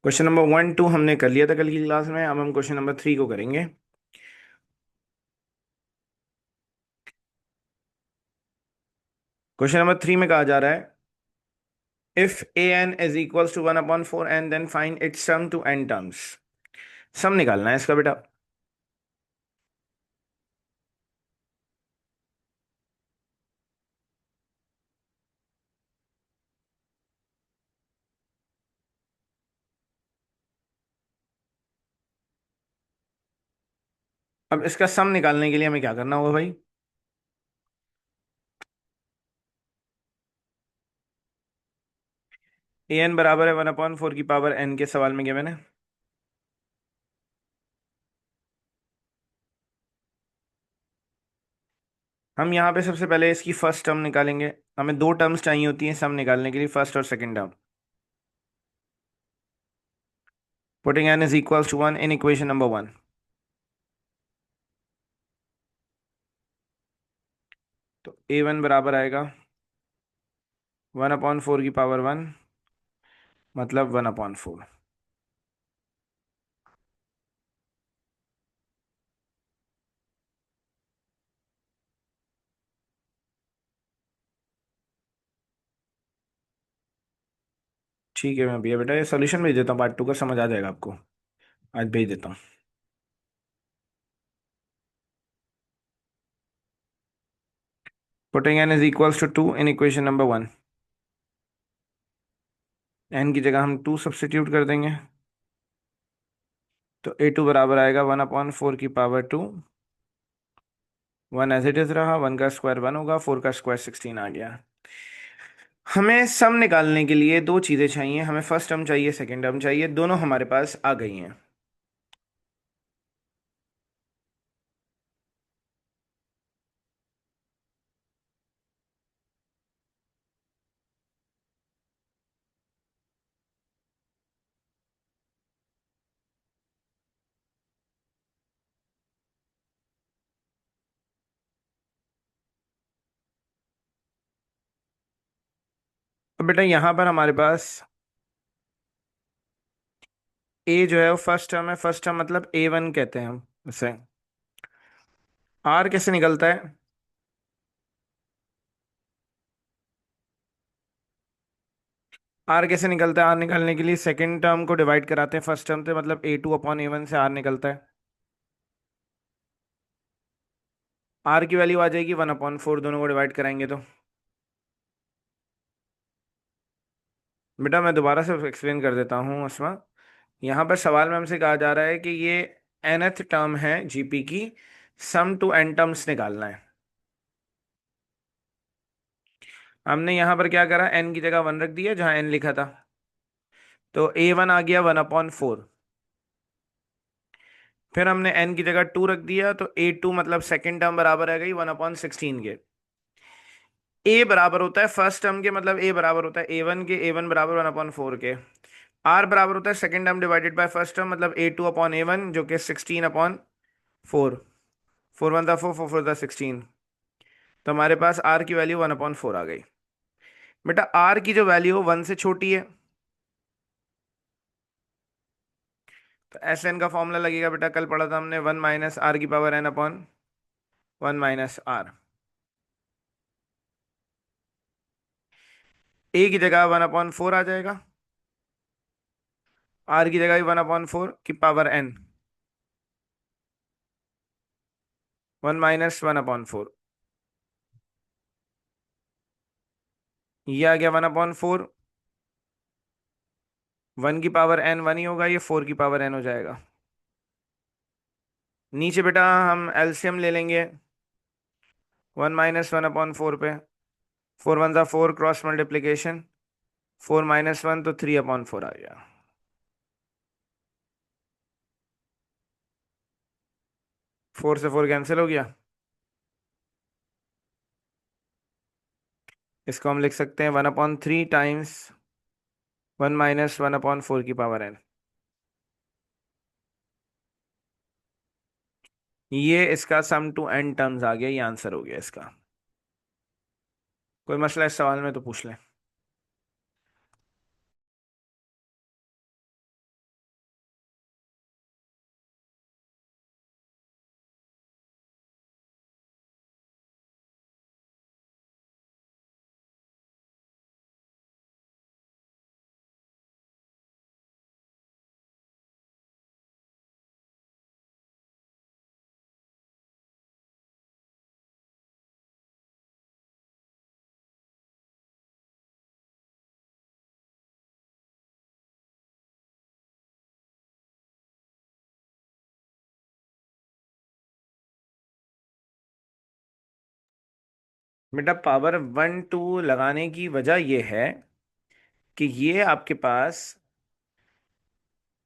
Question number 1 2 हमने कर लिया था कल की क्लास में। अब हम क्वेश्चन नंबर 3 को करेंगे। क्वेश्चन नंबर 3 में कहा जा रहा है, if a n is equals to 1/4 n then find its sum to n terms. Sum निकालना है इसका बेटा। अब इसका सम निकालने के लिए हमें क्या करना होगा भाई? ए एन बराबर है 1/4 की पावर एन के सवाल में गिवन है। हम यहाँ पे सबसे पहले इसकी फर्स्ट टर्म निकालेंगे। हमें दो टर्म्स चाहिए होती हैं सम निकालने के लिए, फर्स्ट और second term. Putting n is equals to 1 in equation number 1। तो A1 बराबर आएगा 1/4 की पावर 1, मतलब 1/4। ठीक है, मैं भैया बेटा ये सोल्यूशन भेज देता हूँ, पार्ट 2 का समझ आ जाएगा आपको। आज भेज देता हूँ। Putting n is equals to 2 in equation number 1। N की जगह हम 2 सब्सटीट्यूट कर देंगे। तो A2 बराबर आएगा 1/4 की पावर 2। 1 एज इट इज रहा, 1 का स्क्वायर 1 होगा, 4 का स्क्वायर 16 आ गया। हमें सम निकालने के लिए दो चीज़ें चाहिए, हमें फर्स्ट टर्म चाहिए, सेकंड टर्म चाहिए, दोनों हमारे पास आ गई हैं। अब बेटा यहाँ पर हमारे पास ए जो है वो फर्स्ट टर्म है। फर्स्ट टर्म मतलब A1 कहते हैं हम उसे। आर कैसे निकलता है? आर कैसे निकलता है? आर निकालने के लिए सेकंड टर्म को डिवाइड कराते हैं फर्स्ट टर्म से, मतलब A2/A1 से आर निकलता है। आर की वैल्यू आ जाएगी 1/4, दोनों को डिवाइड कराएंगे तो। बेटा मैं दोबारा से एक्सप्लेन कर देता हूँ अस्मा। यहाँ पर सवाल में हमसे कहा जा रहा है कि ये nth टर्म है जीपी की, सम टू एन टर्म्स निकालना है। हमने यहाँ पर क्या करा, एन की जगह 1 रख दिया जहाँ एन लिखा था। तो A1 आ गया 1/4। फिर हमने एन की जगह 2 रख दिया, तो A2 मतलब सेकंड टर्म बराबर आ गई 1/16 के। ए बराबर होता है फर्स्ट टर्म के, मतलब ए बराबर होता है A1 के, A1 बराबर 1/4 के। आर बराबर होता है second term divided by first term, मतलब A2/A1 जो कि 16/4। 4 1 4, 4 4 16। तो हमारे पास आर की वैल्यू 1/4 आ गई। बेटा आर की जो वैल्यू हो 1 से छोटी है, तो एस एन का फॉर्मूला लगेगा। बेटा कल पढ़ा था हमने, 1 - R⁻n/1 - R। ए की जगह 1/4 आ जाएगा, आर की जगह भी 1/4 की पावर एन। 1 - 1/4, ये आ गया 1/4। 1 की पावर एन 1 ही होगा, ये 4 की पावर एन हो जाएगा। नीचे बेटा हम एलसीएम ले लेंगे 1 - 1/4 पे। 4 1 4, क्रॉस मल्टीप्लीकेशन। 4 - 1 तो 3/4 आ गया। 4 से 4 कैंसिल हो गया। इसको हम लिख सकते हैं 1/3 टाइम्स 1 - 1/4 की पावर एन। ये इसका सम टू एन टर्म्स आ गया, ये आंसर हो गया इसका। कोई मसला इस सवाल में तो पूछ लें। बेटा पावर 1 2 लगाने की वजह यह है कि ये आपके पास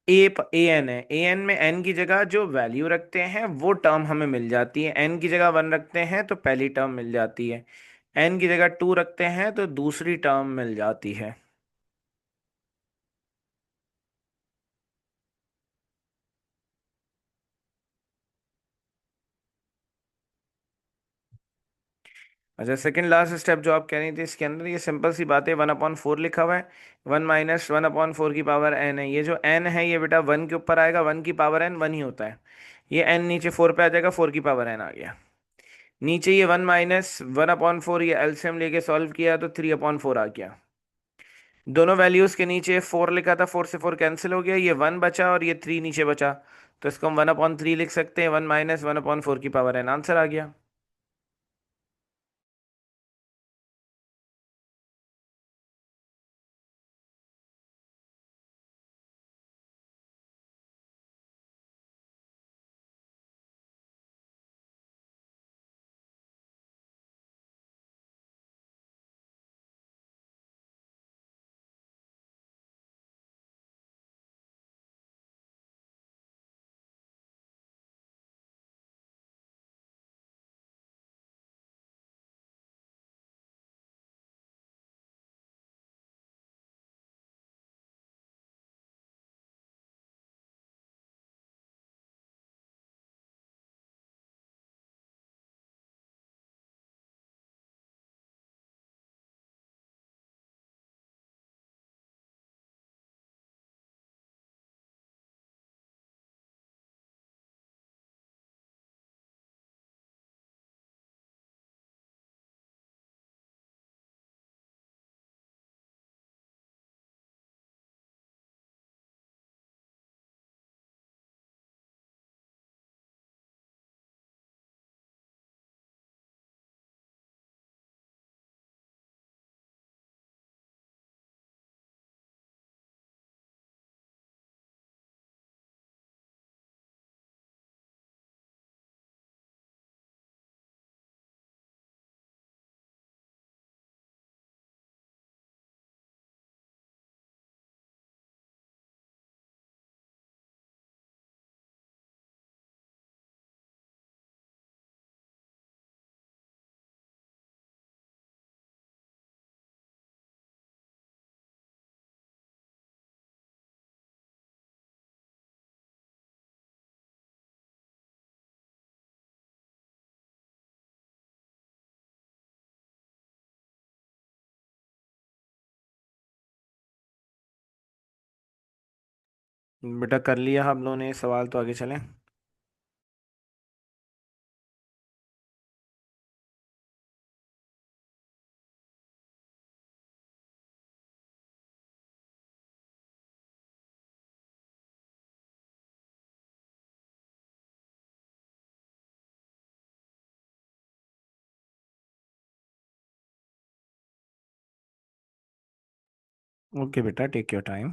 ए एन है। ए एन में एन की जगह जो वैल्यू रखते हैं वो टर्म हमें मिल जाती है। एन की जगह 1 रखते हैं तो पहली टर्म मिल जाती है। एन की जगह 2 रखते हैं तो दूसरी टर्म मिल जाती है। अच्छा, सेकंड लास्ट स्टेप जो आप कह रही थी इसके अंदर, ये सिंपल सी बात है। 1/4 लिखा हुआ है। 1 - 1/4 की पावर एन है। ये जो एन है ये बेटा 1 के ऊपर आएगा। 1 की पावर एन 1 ही होता है। ये एन नीचे 4 पे आ जाएगा। 4 की पावर एन आ गया। नीचे ये 1 - 1/4, ये एलसीएम लेके सॉल्व किया तो 3/4 आ गया। दोनों वैल्यूज के नीचे 4 लिखा था। 4 से 4 कैंसिल हो गया। ये 1 बचा और ये 3 नीचे बचा। तो इसको हम 1/3 लिख सकते हैं। 1 - 1/4 की पावर एन आंसर आ गया। बेटा कर लिया हम लोगों ने सवाल, तो आगे चलें। ओके बेटा, टेक योर टाइम।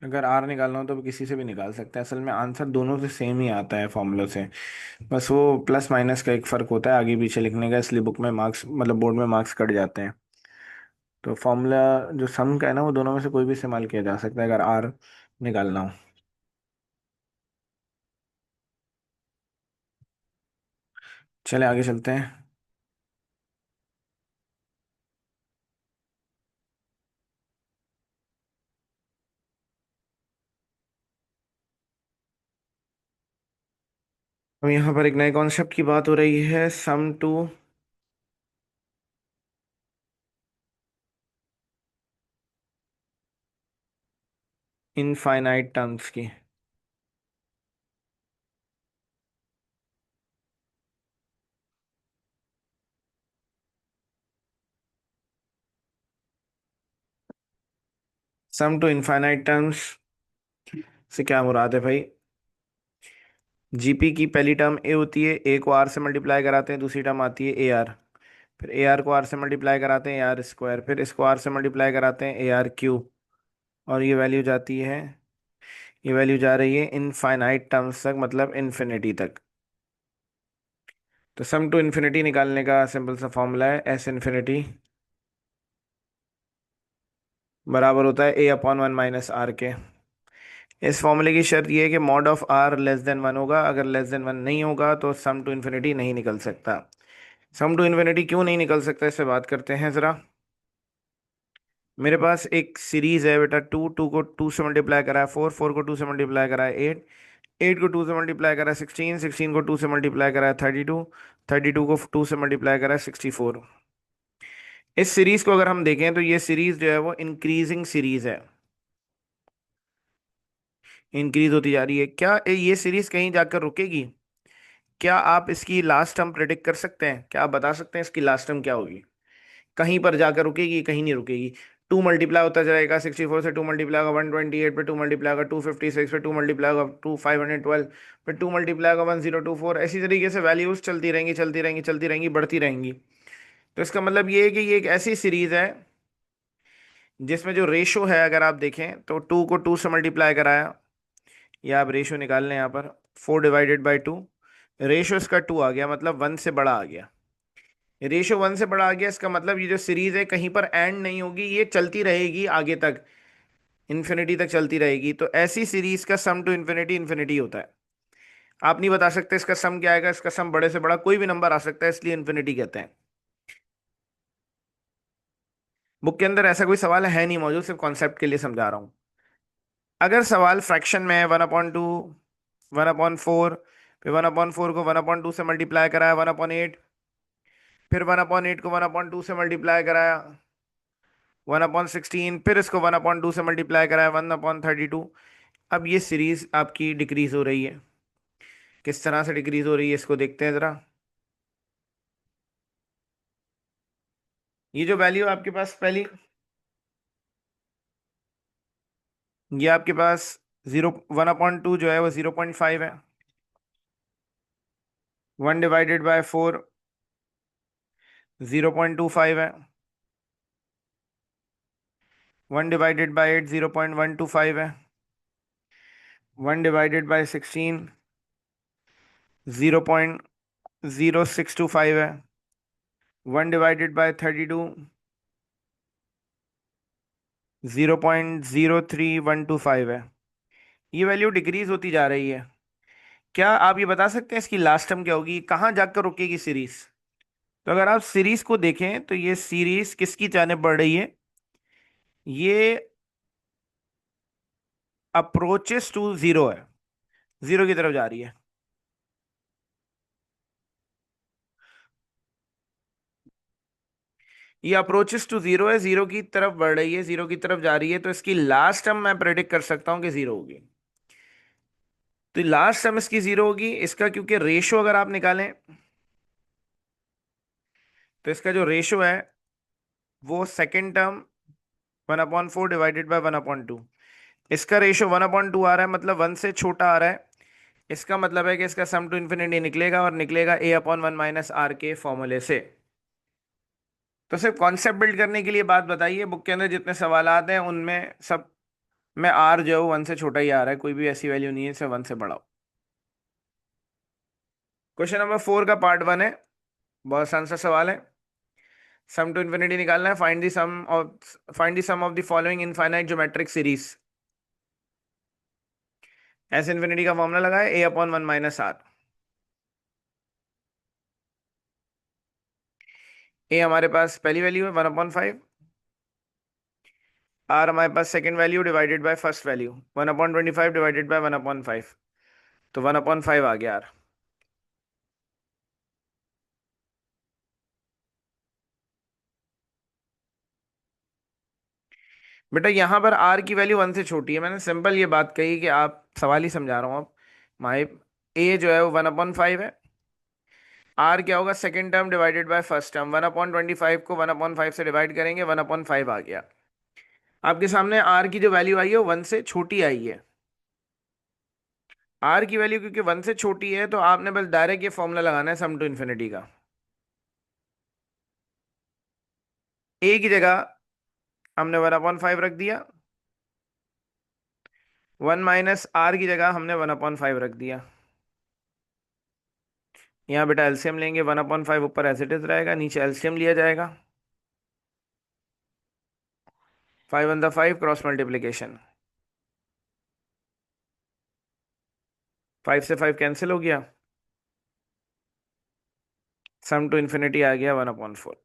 अगर आर निकालना हो तो किसी से भी निकाल सकते हैं, असल में आंसर दोनों से सेम ही आता है फॉर्मूला से। बस वो प्लस माइनस का एक फ़र्क होता है आगे पीछे लिखने का, इसलिए बुक में मार्क्स मतलब बोर्ड में मार्क्स कट जाते हैं। तो फॉर्मूला जो सम का है ना, वो दोनों में से कोई भी इस्तेमाल किया जा सकता है अगर आर निकालना हो। चले आगे चलते हैं। अब यहाँ पर एक नए कॉन्सेप्ट की बात हो रही है, सम टू इनफाइनाइट टर्म्स की। सम टू इनफाइनाइट टर्म्स से क्या मुराद है भाई? जीपी की पहली टर्म ए होती है, ए को आर से मल्टीप्लाई कराते हैं, दूसरी टर्म आती है ए आर। फिर ए आर को आर से मल्टीप्लाई कराते हैं ए आर स्क्वायर, फिर इसको आर से मल्टीप्लाई कराते हैं ए आर क्यूब। और ये वैल्यू जाती है, ये वैल्यू जा रही है इनफाइनाइट टर्म्स तक, मतलब इन्फिनिटी तक। तो सम टू इन्फिनिटी निकालने का सिंपल सा फॉर्मूला है, एस इन्फिनिटी बराबर होता है a upon one minus r के। इस फॉर्मूले की शर्त यह है कि mod of r less than one होगा, अगर लेस देन वन नहीं होगा तो सम टू इन्फिनिटी नहीं निकल सकता। सम टू इन्फिनिटी क्यों नहीं निकल सकता, इससे बात करते हैं ज़रा। मेरे पास एक सीरीज है बेटा, टू टू को टू से मल्टीप्लाई करा है फोर, फोर को टू से मल्टीप्लाई करा है एट, एट को टू से मल्टीप्लाई करा है सिक्सटीन, सिक्सटीन को टू से मल्टीप्लाई करा है थर्टी टू, थर्टी टू को टू से मल्टीप्लाई करा है सिक्सटी फोर। इस सीरीज को अगर हम देखें तो ये सीरीज जो है वो इंक्रीजिंग सीरीज है, इंक्रीज होती जा रही है। क्या ये सीरीज कहीं जाकर रुकेगी? क्या आप इसकी लास्ट टर्म प्रेडिक्ट कर सकते हैं? क्या आप बता सकते हैं इसकी लास्ट टर्म क्या होगी? कहीं पर जाकर रुकेगी? कहीं नहीं रुकेगी। टू मल्टीप्लाई होता जाएगा, सिक्सटी फोर से टू मल्टीप्लाई होगा वन ट्वेंटी एट, पे टू मल्टीप्लाई होगा टू फिफ्टी सिक्स, पे टू मल्टीप्लाई होगा टू फाइव हंड्रेड ट्वेल्व, पे टू मल्टीप्लाई होगा वन जीरो टू फोर। ऐसी तरीके से वैल्यूज चलती रहेंगी चलती रहेंगी चलती रहेंगी, बढ़ती रहेंगी। तो इसका मतलब ये है कि ये एक ऐसी सीरीज है जिसमें जो रेशो है, अगर आप देखें तो टू को टू से मल्टीप्लाई कराया, या आप रेशो निकाल लें यहाँ पर, four divided by two, ratio इसका टू आ गया, मतलब वन से बड़ा आ गया। रेशो वन से बड़ा आ गया, इसका मतलब ये जो सीरीज है कहीं पर एंड नहीं होगी, ये चलती रहेगी आगे तक, इन्फिनिटी तक चलती रहेगी। तो ऐसी सीरीज का सम टू इन्फिनिटी इन्फिनिटी होता है। आप नहीं बता सकते इसका सम क्या आएगा, इसका सम बड़े से बड़ा कोई भी नंबर आ सकता है, इसलिए इन्फिनिटी कहते हैं। बुक के अंदर ऐसा कोई सवाल है नहीं मौजूद, सिर्फ कॉन्सेप्ट के लिए समझा रहा हूँ। अगर सवाल फ्रैक्शन में है, one upon two, one upon four, फिर वन अपॉन फोर को वन अपॉन टू से मल्टीप्लाई कराया वन अपॉन एट, फिर वन अपॉन एट को वन अपॉन टू से मल्टीप्लाई कराया वन अपॉन सिक्सटीन, फिर इसको वन अपॉन टू से मल्टीप्लाई कराया वन अपॉन थर्टी टू। अब ये सीरीज आपकी डिक्रीज हो रही है। किस तरह से डिक्रीज हो रही है इसको देखते हैं जरा। ये जो वैल्यू आपके पास पहली, ये आपके पास जीरो, वन अपॉइंट टू जो है वो 0.5 है, वन डिवाइडेड बाय फोर 0.25 है, वन डिवाइडेड बाय एट 0.125 है, वन डिवाइडेड बाय सिक्सटीन 0.0625 है, one divided by thirty two 0.03125 है। ये वैल्यू डिक्रीज होती जा रही है। क्या आप ये बता सकते हैं इसकी लास्ट टर्म क्या होगी, कहाँ जाकर रुकेगी सीरीज? तो अगर आप सीरीज को देखें तो ये सीरीज किसकी जाने बढ़ रही है, ये अप्रोचेस टू जीरो है, जीरो की तरफ जा रही है। ये अप्रोचेस टू जीरो है, जीरो की तरफ बढ़ रही है, जीरो की तरफ जा रही है, तो इसकी लास्ट टर्म मैं प्रेडिक्ट कर सकता हूं कि जीरो होगी। तो लास्ट टर्म इसकी जीरो होगी, इसका क्योंकि रेशो अगर आप निकालें तो इसका जो रेशो है वो second term one upon four divided by one upon two, इसका रेशो वन अपॉन टू आ रहा है, मतलब वन से छोटा आ रहा है। इसका मतलब है कि इसका सम टू इन्फिनिटी निकलेगा, और निकलेगा ए अपॉन वन माइनस आर के फॉर्मूले से। तो सिर्फ कॉन्सेप्ट बिल्ड करने के लिए बात बताइए, बुक के अंदर जितने सवाल आते हैं उनमें सब मैं आर जो है वन से छोटा ही आ रहा है, कोई भी ऐसी वैल्यू नहीं है इसे वन से बढ़ाओ। क्वेश्चन नंबर 4 का पार्ट 1 है, बहुत आसान सा सवाल है। सम टू इन्फिनिटी निकालना है। Find the sum of the following infinite geometric series. S infinity का फॉर्मूला लगाए, a upon one minus r. A हमारे पास पहली वैल्यू है 1/5। आर हमारे पास second value divided by first value, 1/25 divided by 1/5। तो 1/5 आ गया आर। बेटा यहाँ पर आर की वैल्यू वन से छोटी है, मैंने सिंपल ये बात कही कि आप सवाल ही समझा रहा हूँ अब। माई ए जो है वो 1/5 है। आर क्या होगा, second term divided by first term. 1/25 को 1/5 से डिवाइड करेंगे, 1/5 आ गया। आपके सामने आर की जो वैल्यू आई है वो वन से छोटी आई है। आर की वैल्यू क्योंकि वन से छोटी है तो आपने बस डायरेक्ट ये फॉर्मूला लगाना है सम टू इन्फिनिटी का। ए की जगह हमने 1/5 रख दिया, 1 - आर की जगह हमने 1/5 रख दिया। यहाँ बेटा एलसीएम लेंगे, 1/5 ऊपर एज इट इज रहेगा, नीचे एलसीएम लिया जाएगा। 5 × 5 क्रॉस मल्टीप्लीकेशन, 5 से 5 कैंसिल हो गया। सम टू इन्फिनिटी आ गया 1/4।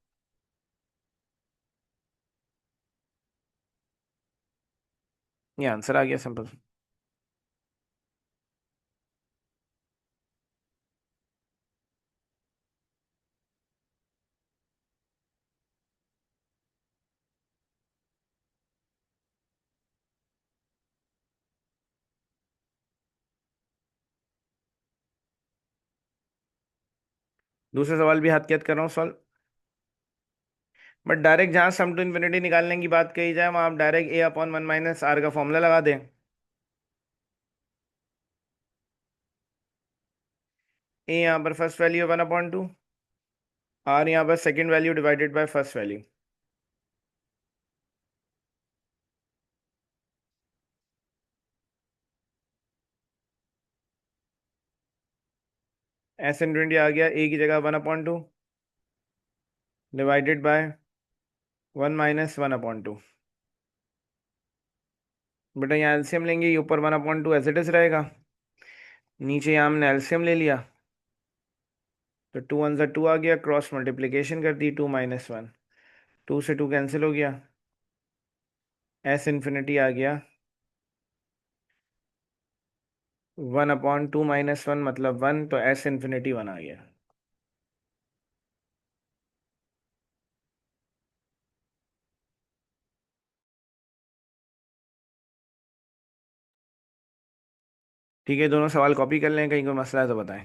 ये आंसर आ गया सिंपल। दूसरे सवाल भी हाथ के हाथ कर रहा हूँ सॉल्व। बट डायरेक्ट जहाँ सम टू इन्फिनिटी निकालने की बात कही जाए वहाँ आप direct a upon one minus r का फॉर्मूला लगा दें। ए यहाँ पर फर्स्ट वैल्यू है 1/2, आर यहाँ पर second value divided by first value. S infinity आ गया, ए की जगह 1/2 डिवाइडेड बाय 1 - 1/2। बेटा यहाँ एलसीएम लेंगे, ये ऊपर 1/2 एज इट इज रहेगा, नीचे यहाँ हमने एलसीएम ले लिया। तो 2 × 1 = 2 आ गया, क्रॉस मल्टीप्लीकेशन कर दी, 2 - 1, 2 से 2 कैंसिल हो गया। एस इन्फिनिटी आ गया 1/2 - 1 मतलब 1, तो एस इन्फिनिटी 1 आ गया। ठीक है, दोनों सवाल कॉपी कर लें, कहीं कोई मसला है तो बताएं।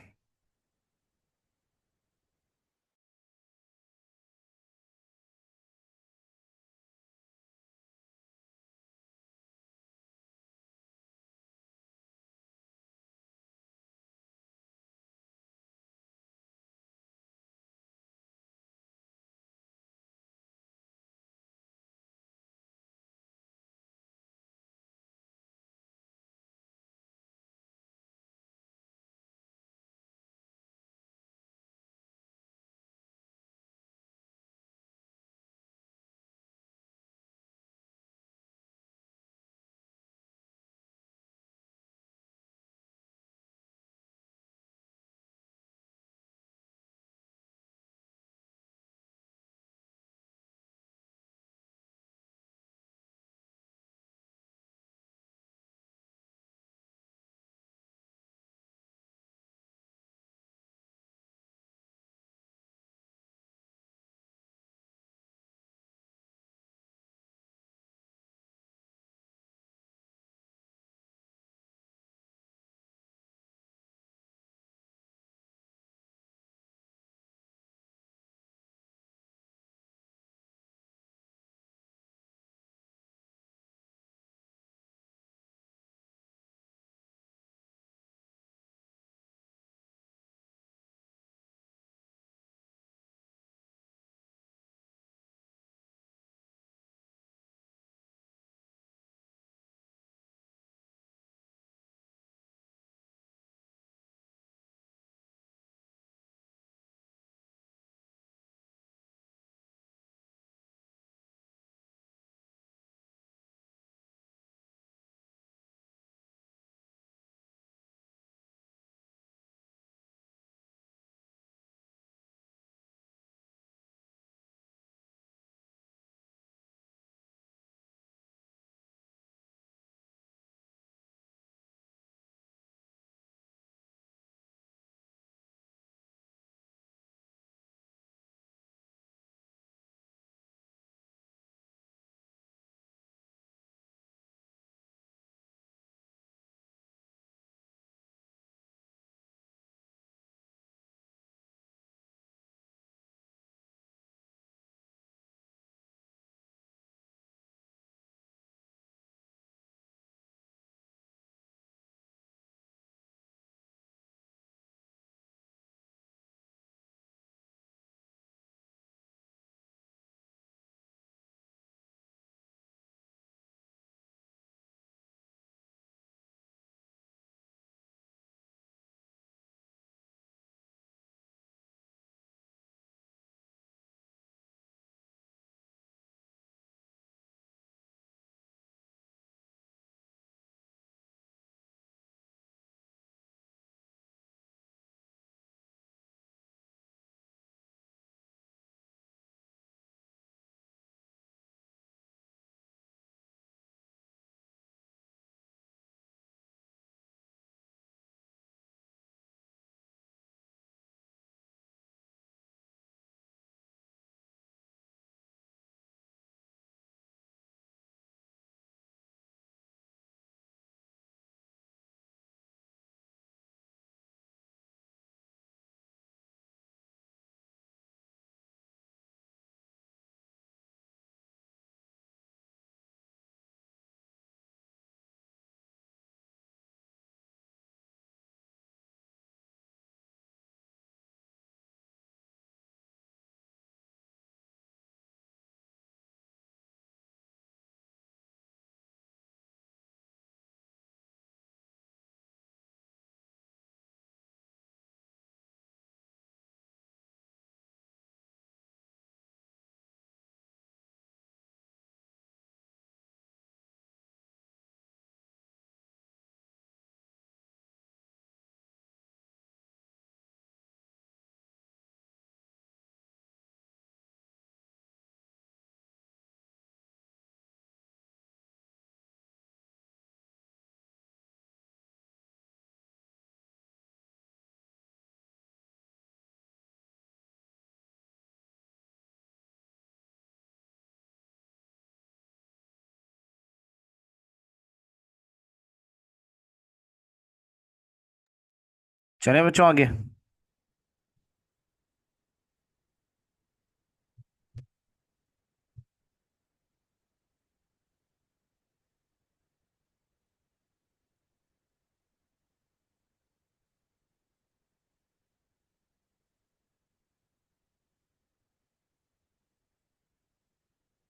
चले बच्चों आगे।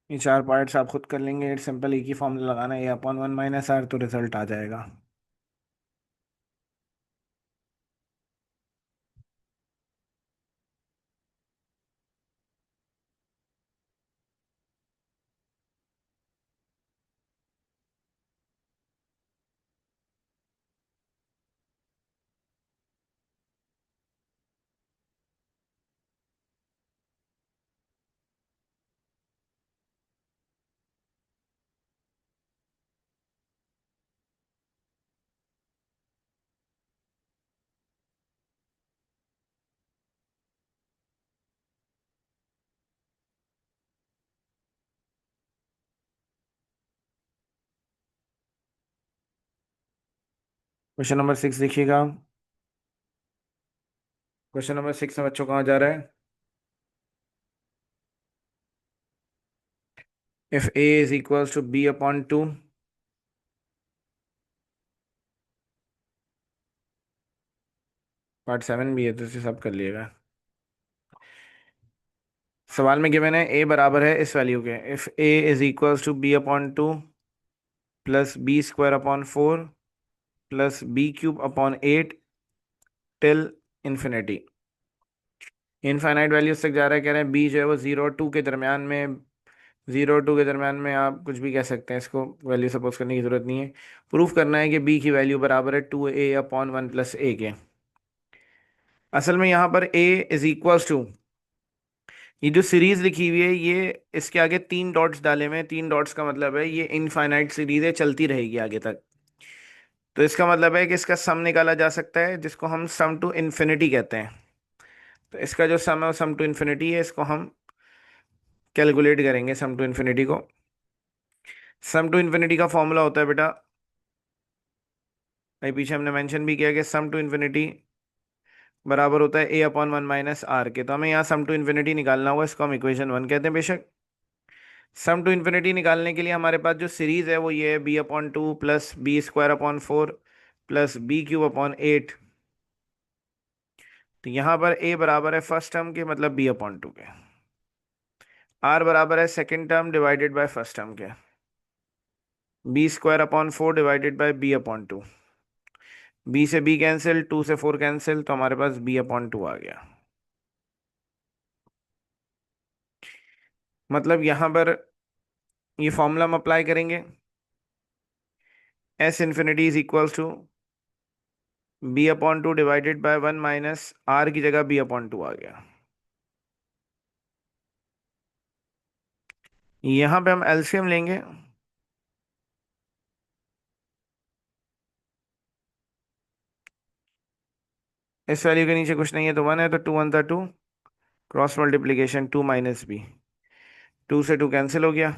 ये चार पार्ट्स आप खुद कर लेंगे, इट सिंपल, एक ही फॉर्मूला लगाना है, A/1 - R, तो रिजल्ट आ जाएगा। क्वेश्चन नंबर 6 देखिएगा। क्वेश्चन नंबर 6 में बच्चों कहाँ जा रहा है? If A is equals to B/2, part 7 भी है तो इसे सब कर लिएगा। सवाल में गिवन है A बराबर है इस वैल्यू के, if A is equals to B/2 plus B² / 4 plus B³ / 8 till infinity. Infinite values तक जा रहा है, कह रहे हैं B जो है वो 0 और 2 के दरमियान में, 0 और 2 के दरमियान में आप कुछ भी कह सकते हैं, इसको वैल्यू सपोज करने की जरूरत नहीं है। प्रूफ करना है कि B की वैल्यू बराबर है 2A/1 + A के। असल में यहाँ पर A इज इक्वल्स टू, ये जो सीरीज लिखी हुई है ये, इसके आगे 3 डॉट्स डाले हुए हैं, 3 डॉट्स का मतलब है ये इनफाइनाइट सीरीज है, चलती रहेगी आगे तक। तो इसका मतलब है कि इसका सम निकाला जा सकता है, जिसको हम सम टू इन्फिनिटी कहते हैं। तो इसका जो सम है वो सम टू इन्फिनिटी है, इसको हम कैलकुलेट करेंगे सम टू इन्फिनिटी को। सम टू इन्फिनिटी का फॉर्मूला होता है बेटा, भाई पीछे हमने मेंशन भी किया कि सम टू इन्फिनिटी बराबर होता है A/1 - R के। तो हमें यहाँ सम टू इन्फिनिटी निकालना होगा, इसको हम इक्वेशन 1 कहते हैं बेशक। सम टू इन्फिनिटी निकालने के लिए हमारे पास जो सीरीज है वो ये है B/2 plus B² / 4 plus B³ / 8। तो यहाँ पर A बराबर है फर्स्ट टर्म के, मतलब B/2 के। R बराबर है second term divided by first term के, B² / 4 divided by B/2। B से B कैंसिल, 2 से 4 कैंसिल, तो हमारे पास B/2 आ गया। मतलब यहाँ पर ये फॉर्मूला हम अप्लाई करेंगे, S∞ is equals to B/2 divided by 1 minus R की जगह B/2 आ गया। यहाँ पे हम एलसीएम लेंगे, इस वैल्यू के नीचे कुछ नहीं है तो 1 है, तो 2 × 1 = 2, क्रॉस मल्टीप्लीकेशन 2 माइनस बी, 2 से 2 कैंसिल हो गया,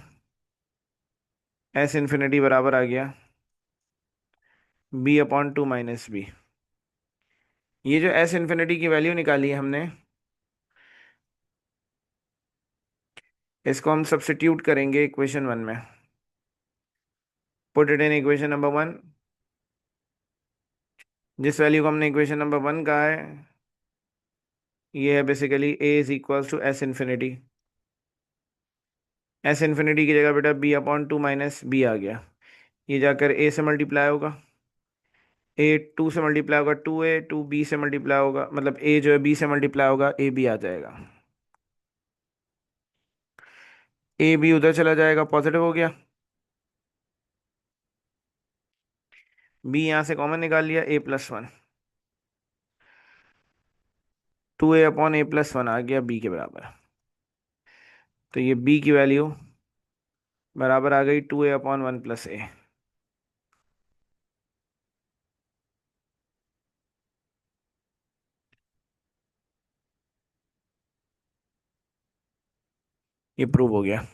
S∞ बराबर आ गया B/2 माइनस बी। ये जो S∞ की वैल्यू निकाली है हमने, इसको हम सब्स्टिट्यूट करेंगे इक्वेशन 1 में। Put it in equation number 1। जिस वैल्यू को हमने इक्वेशन नंबर 1 कहा है, ये है basically A is equals to S∞। S∞ की जगह बेटा B/2 माइनस बी आ गया, ये जाकर A से मल्टीप्लाई होगा, A 2 से मल्टीप्लाई होगा 2A, 2B से मल्टीप्लाई होगा, मतलब A जो है B से मल्टीप्लाई होगा, AB आ जाएगा। AB उधर चला जाएगा, पॉजिटिव हो गया। B यहाँ से कॉमन निकाल लिया, A+1, 2A/A+1 आ गया B के बराबर। तो ये B की वैल्यू बराबर आ गई 2A/1 + A। ये प्रूव हो गया।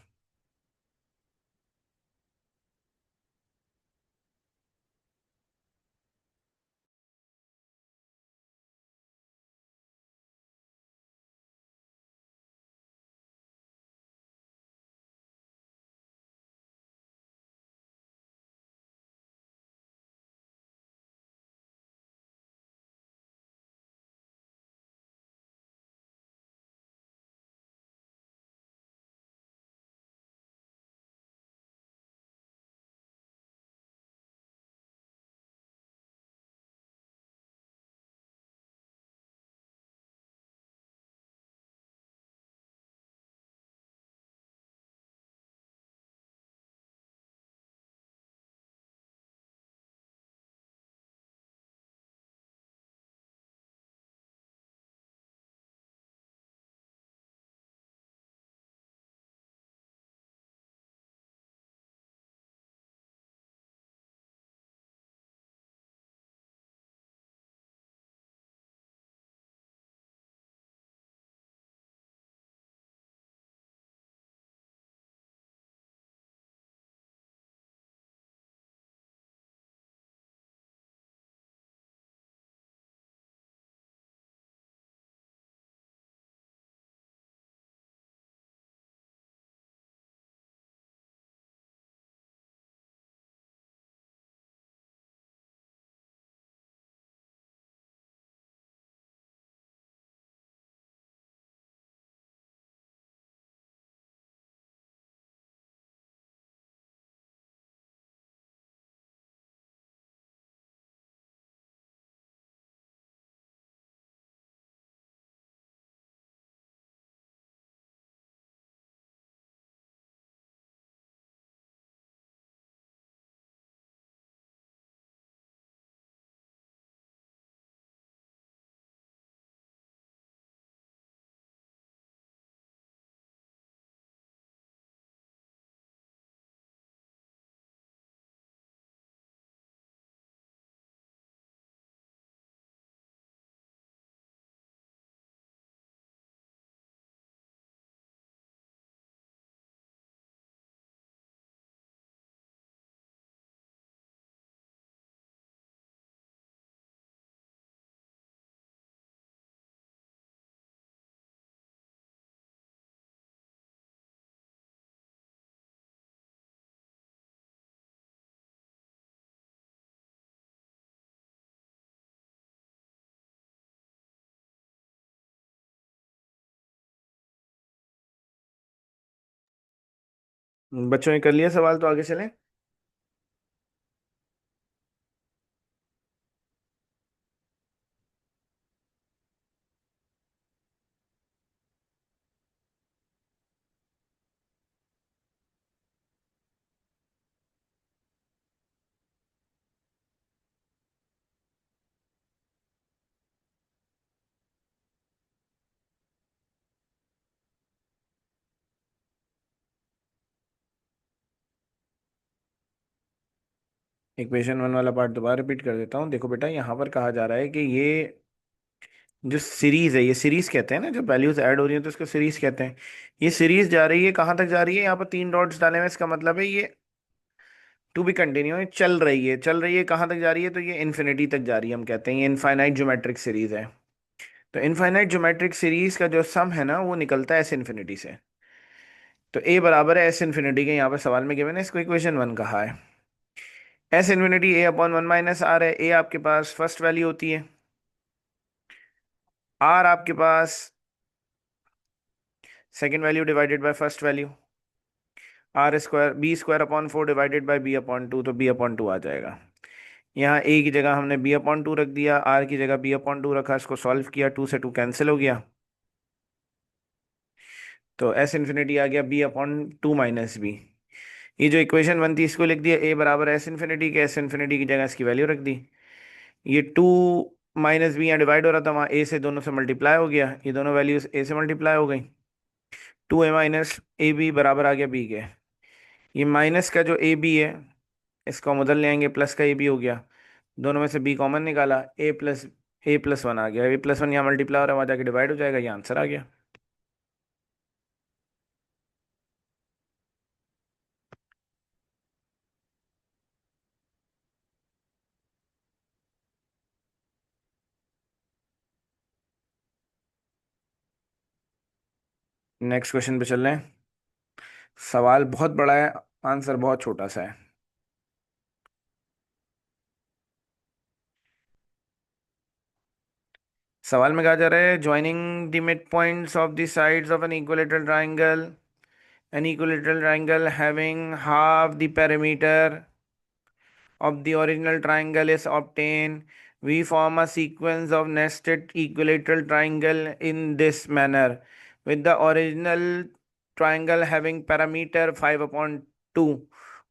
बच्चों ने कर लिया सवाल, तो आगे चलें। इक्वेशन वन वाला पार्ट दोबारा रिपीट कर देता हूँ। देखो बेटा, यहाँ पर कहा जा रहा है कि ये जो सीरीज है, ये सीरीज कहते हैं ना, जब वैल्यूज ऐड हो रही है तो इसको सीरीज कहते हैं। ये सीरीज जा रही है, कहाँ तक जा रही है? यहाँ पर तीन डॉट्स डाले हुए हैं, इसका मतलब है ये टू बी कंटिन्यू, चल रही है। चल रही है, कहाँ तक जा रही है? तो ये इन्फिनिटी तक जा रही है। हम कहते हैं ये इनफाइनाइट ज्योमेट्रिक सीरीज है। तो इनफाइनाइट ज्योमेट्रिक सीरीज का जो सम है ना, वो निकलता है एस इन्फिनिटी से। तो ए बराबर है एस इन्फिनिटी के, यहाँ पर सवाल में गिवन है, इसको इक्वेशन वन कहा है। S infinity a upon one minus r है। ए आपके पास फर्स्ट वैल्यू होती है, आर आपके पास second value divided by first value. R square b square upon four divided by b upon two, तो बी अपॉन टू आ जाएगा। यहाँ ए की जगह हमने बी अपॉन टू रख दिया, आर की जगह बी अपॉन टू रखा, इसको सॉल्व किया, टू से टू कैंसिल हो गया। तो एस इन्फिनिटी आ गया b upon two minus b. ये जो इक्वेशन बनती है इसको लिख दिया ए बराबर एस इन्फिनिटी के, एस इन्फिनिटी की जगह इसकी वैल्यू रख दी। ये टू माइनस बी यहाँ डिवाइड हो रहा था, वहाँ ए से दोनों से मल्टीप्लाई हो गया, ये दोनों वैल्यूज ए से मल्टीप्लाई हो गई। Two a minus a b बराबर आ गया बी के। ये माइनस का जो ए बी है, इसको हम उधर ले आएंगे, प्लस का ए बी हो गया। दोनों में से बी कॉमन निकाला, ए प्लस वन आ गया। ए प्लस वन यहाँ मल्टीप्लाई हो रहा है, वहाँ जाके डिवाइड हो जाएगा, ये आंसर आ गया। नेक्स्ट क्वेश्चन पे चल रहे हैं। सवाल बहुत बड़ा है, आंसर बहुत छोटा सा है। सवाल में कहा जा रहा है, joining the mid points of the sides of an equilateral triangle, an equilateral triangle having half the perimeter of the original triangle is obtained. We form a sequence of nested equilateral triangle in this manner, with the original triangle having parameter 5 upon 2.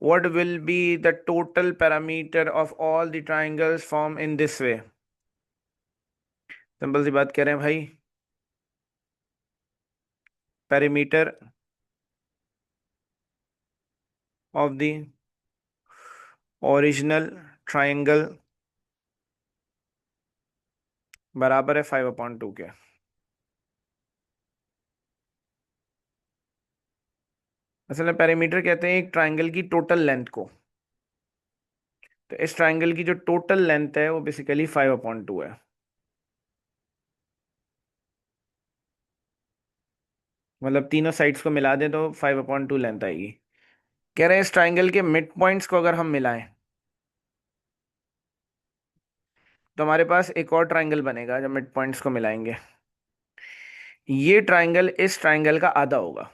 What will be the total parameter of all the triangles formed in this way? Simple सी बात कह रहे हैं भाई, perimeter of the original triangle बराबर है 5/2 के। असल में पेरीमीटर कहते हैं एक ट्राइंगल की टोटल लेंथ को। तो इस ट्राइंगल की जो टोटल लेंथ है वो बेसिकली 5/2 है। मतलब तीनों साइड्स को मिला दें तो 5/2 लेंथ आएगी। कह रहे हैं इस ट्राइंगल के मिड पॉइंट्स को अगर हम मिलाएं तो हमारे पास एक और ट्राइंगल बनेगा जब मिड पॉइंट्स को मिलाएंगे। ये ट्राइंगल इस ट्राइंगल का आधा होगा।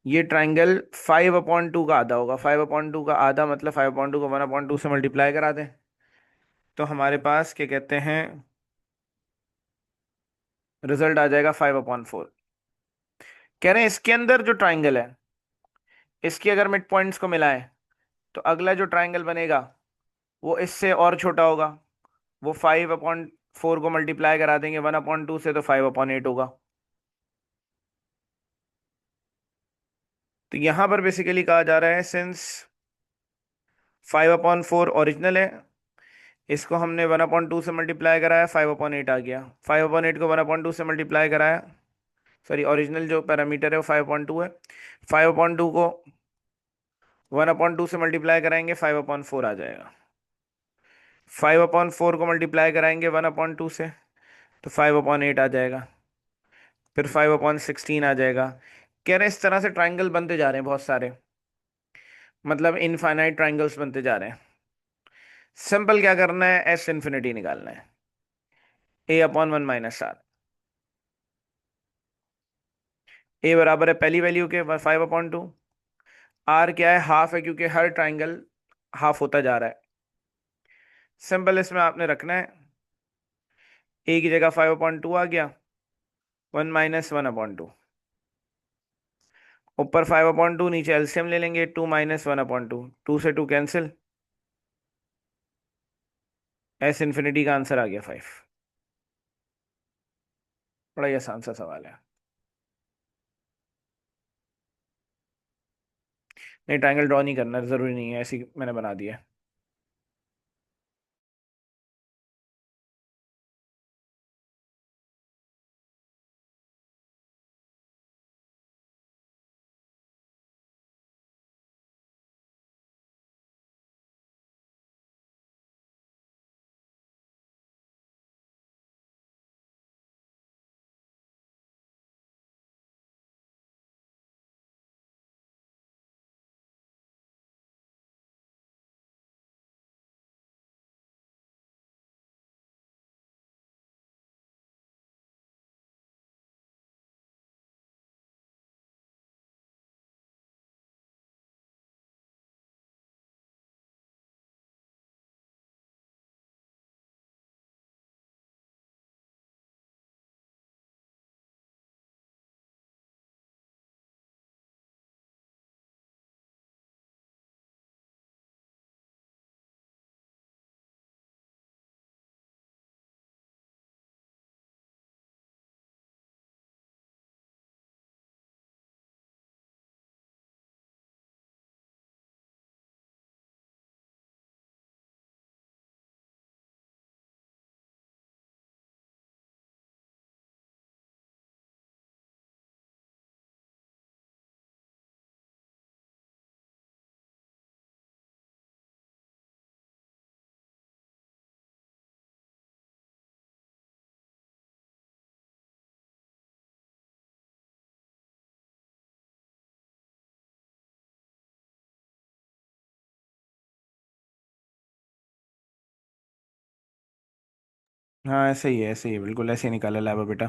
ये ट्राइंगल 5/2 का आधा होगा। 5/2 का आधा मतलब 5/2 को 1/2 से मल्टीप्लाई करा दें तो हमारे पास क्या कहते हैं, रिजल्ट आ जाएगा 5/4। कह रहे हैं इसके अंदर जो ट्राइंगल है, इसकी अगर मिड पॉइंट्स को मिलाएं तो अगला जो ट्राइंगल बनेगा वो इससे और छोटा होगा। वो 5/4 को मल्टीप्लाई करा देंगे 1/2 से, तो 5/8 होगा। तो यहां पर बेसिकली कहा जा रहा है, सिंस 5/4 ओरिजिनल है, इसको हमने 1/2 से मल्टीप्लाई कराया, 5/8 आ गया। 5/8 को 1/2 से मल्टीप्लाई कराया, सॉरी ओरिजिनल जो पैरामीटर है वो 5/2 है। 5/2 को 1/2 से मल्टीप्लाई कराएंगे, 5/4 आ जाएगा। 5/4 को मल्टीप्लाई कराएंगे 1/2 से, तो 5/8 आ जाएगा। फिर 5/16 आ जाएगा। कह रहे हैं इस तरह से ट्राइंगल बनते जा रहे हैं बहुत सारे, मतलब इनफाइनाइट ट्राइंगल्स बनते जा रहे हैं। सिंपल क्या करना है, एस इन्फिनिटी निकालना है, A/1 - R। ए बराबर है पहली वैल्यू के 5/2। आर क्या है, हाफ है, क्योंकि हर ट्राइंगल हाफ होता जा रहा है। सिंपल, इसमें आपने रखना है ए की जगह 5/2 आ गया, 1 - 1/2। ऊपर 5/2, नीचे एलसीएम ले लेंगे, 2 - 1/2, 2 से 2 कैंसिल, एस इन्फिनिटी का आंसर आ गया 5। बड़ा ही आसान सा सवाल है। नहीं, ट्राइंगल ड्रॉ नहीं करना, जरूरी नहीं है, ऐसी मैंने बना दिया है। हाँ, ऐसे ही है, ऐसे ही है, बिल्कुल ऐसे ही निकाला लावा बेटा।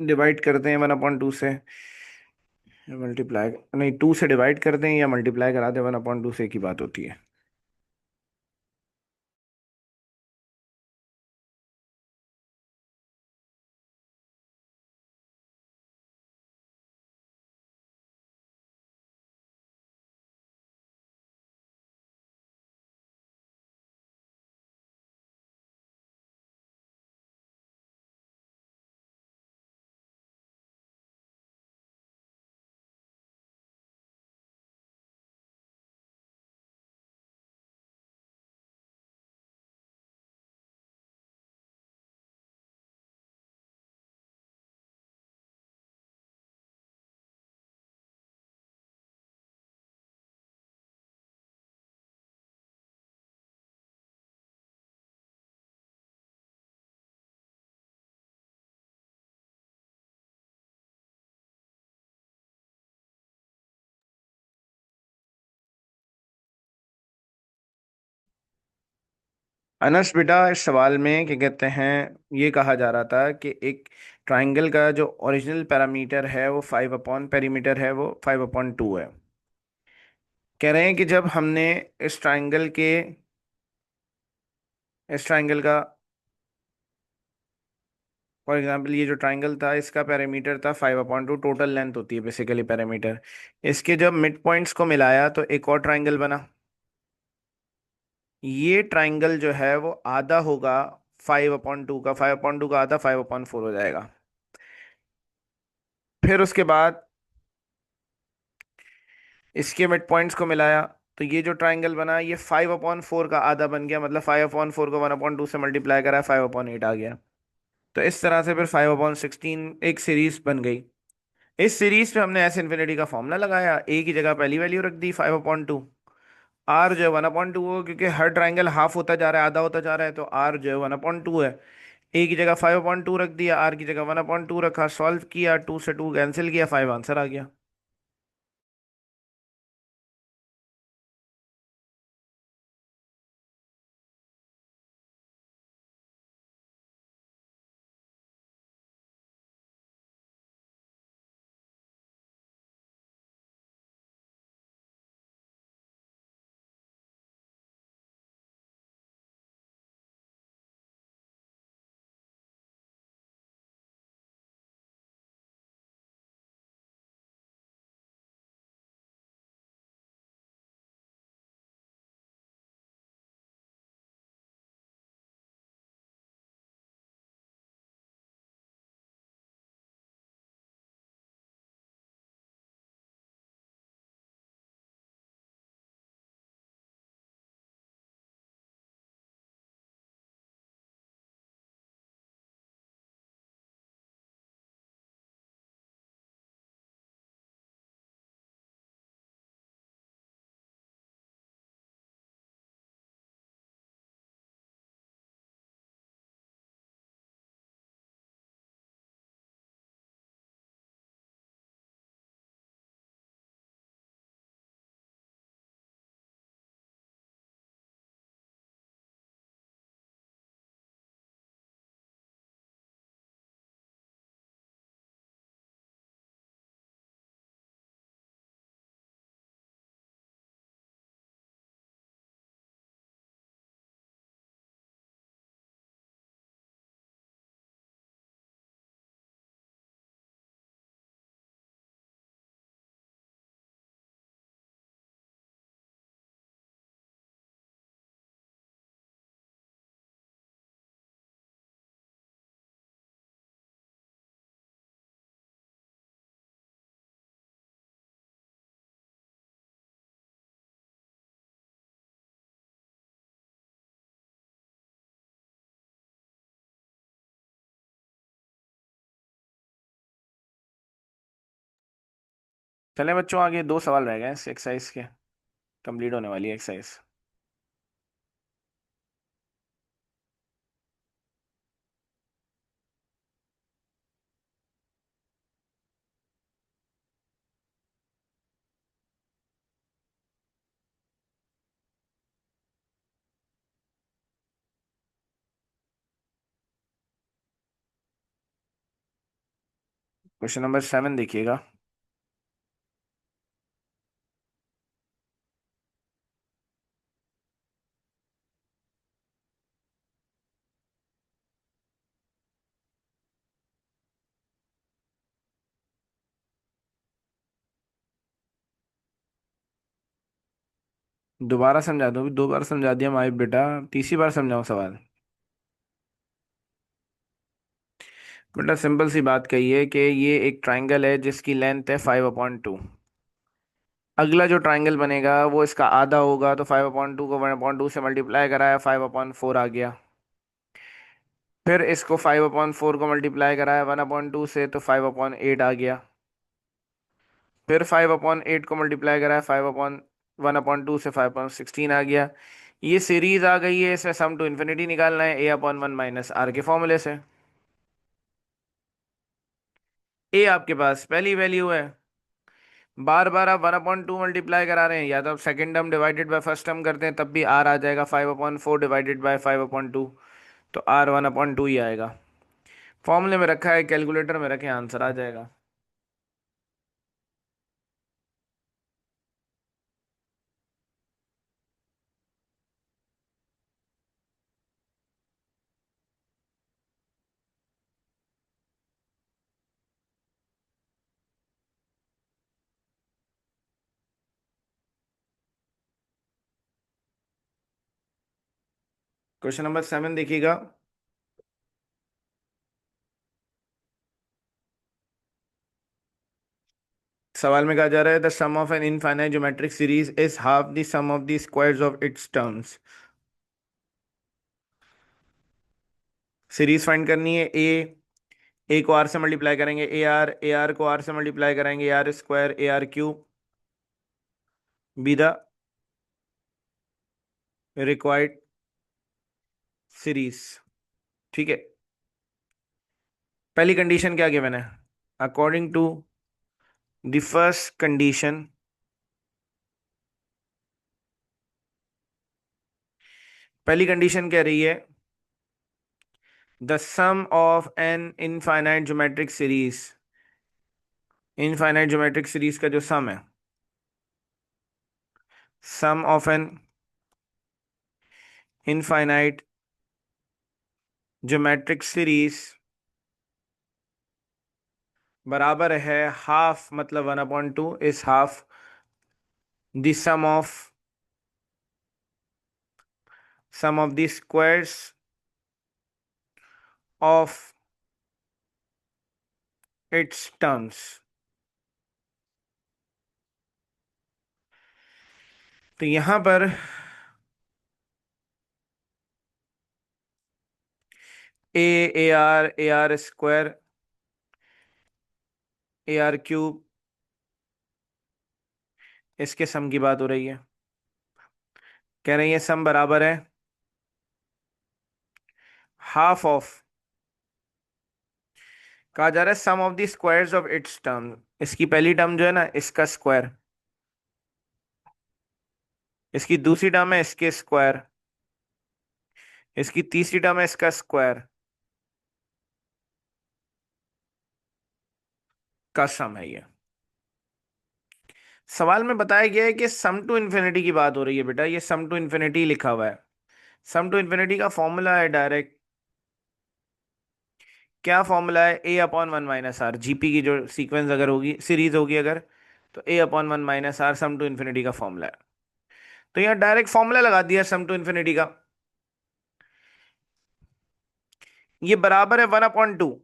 डिवाइड करते हैं 1/2 से, मल्टीप्लाई नहीं, 2 से डिवाइड कर दें या मल्टीप्लाई करा दें, 1/2 से की बात होती है। अनस बेटा, इस सवाल में क्या कहते हैं, ये कहा जा रहा था कि एक ट्राइंगल का जो ओरिजिनल पैरामीटर है वो 5/पेरीमीटर है, वो 5/2 है। कह रहे हैं कि जब हमने इस ट्राइंगल के, इस ट्राइंगल का, फॉर एग्जांपल ये जो ट्राइंगल था इसका पैरामीटर था 5/2, टोटल लेंथ होती है बेसिकली पैरामीटर। इसके जब मिड पॉइंट्स को मिलाया तो एक और ट्राइंगल बना। ये ट्राइंगल जो है वो आधा होगा 5/2 का, 5/2 का आधा 5/4 हो जाएगा। फिर उसके बाद इसके मिड पॉइंट्स को मिलाया तो ये जो ट्राइंगल बना ये 5/4 का आधा बन गया, मतलब 5/4 को 1/2 से मल्टीप्लाई करा, 5/8 आ गया। तो इस तरह से फिर 5/16 एक सीरीज बन गई। इस सीरीज पे हमने एस इन्फिनिटी का फॉर्मूला लगाया, ए की जगह पहली वैल्यू रख दी 5/2, आर जो है 1/2 हो, क्योंकि हर ट्राइंगल हाफ होता जा रहा है, आधा होता जा रहा है, तो आर जो है 1/2 है। ए की जगह 5/2 रख दिया, आर की जगह 1/2 रखा, सॉल्व किया, 2 से 2 कैंसिल किया, 5 आंसर आ गया। चले बच्चों, आगे दो सवाल रह गए इस एक्सरसाइज के, कंप्लीट होने वाली है एक्सरसाइज। क्वेश्चन नंबर 7 देखिएगा। दोबारा समझा दो, दो बार समझा दिया माई बेटा, तीसरी बार समझाऊं सवाल? बेटा सिंपल सी बात कही है कि ये एक ट्राइंगल है जिसकी लेंथ है 5/2। अगला जो ट्राइंगल बनेगा वो इसका आधा होगा, तो 5/2 को 1/2 से मल्टीप्लाई कराया, 5/4 आ गया। फिर इसको 5/4 को मल्टीप्लाई कराया 1/2 से, तो 5/8 आ गया। फिर 5/8 को मल्टीप्लाई कराया 5/1/2 से 5/16 आ गया। ये सीरीज आ गई है, इसमें सम टू इन्फिनिटी निकालना है A/1 माइनस आर के फॉर्मूले से। ए आपके पास पहली वैल्यू है। बार बार आप 1/2 मल्टीप्लाई करा रहे हैं, या तो आप second term divided by first term करते हैं तब भी आर आ जाएगा, 5/4 डिवाइडेड बाय 5/2, तो आर 1/2 ही आएगा। फॉर्मूले में रखा है, कैलकुलेटर में रखें, आंसर आ जाएगा। क्वेश्चन नंबर 7 देखिएगा। सवाल में कहा जा रहा है the sum of an infinite geometric series is half the sum of the squares of its terms. Series find करनी है। ए को आर से मल्टीप्लाई करेंगे ए आर को आर से मल्टीप्लाई करेंगे r square r cube, be the required series. ठीक है। पहली कंडीशन क्या गिवन है? According to the first condition, पहली कंडीशन कह रही है the sum of an infinite geometric series. Infinite geometric series का जो सम है, sum of an infinite geometric series बराबर है हाफ, मतलब 1/2 is half the sum of the squares of its terms. तो यहां पर a r square r cube, इसके सम की बात हो रही है। कह रही है सम बराबर है हाफ ऑफ, कहा जा रहा है sum of the squares of its term. इसकी पहली टर्म जो है ना, इसका स्क्वायर, इसकी दूसरी टर्म है इसके स्क्वायर, इसकी तीसरी टर्म है इसका स्क्वायर, का सम है ये। सवाल में बताया गया है कि सम टू इन्फिनिटी की बात हो रही है बेटा, ये सम टू इन्फिनिटी लिखा हुआ है। सम टू इन्फिनिटी का फॉर्मूला है डायरेक्ट, क्या फॉर्मूला है? A/1 - R। जीपी की जो सीक्वेंस अगर होगी, सीरीज होगी अगर, तो A/1 - R sum to infinity का फॉर्मूला है। तो यहाँ डायरेक्ट फॉर्मूला लगा दिया सम टू इन्फिनिटी का। ये बराबर है 1/2।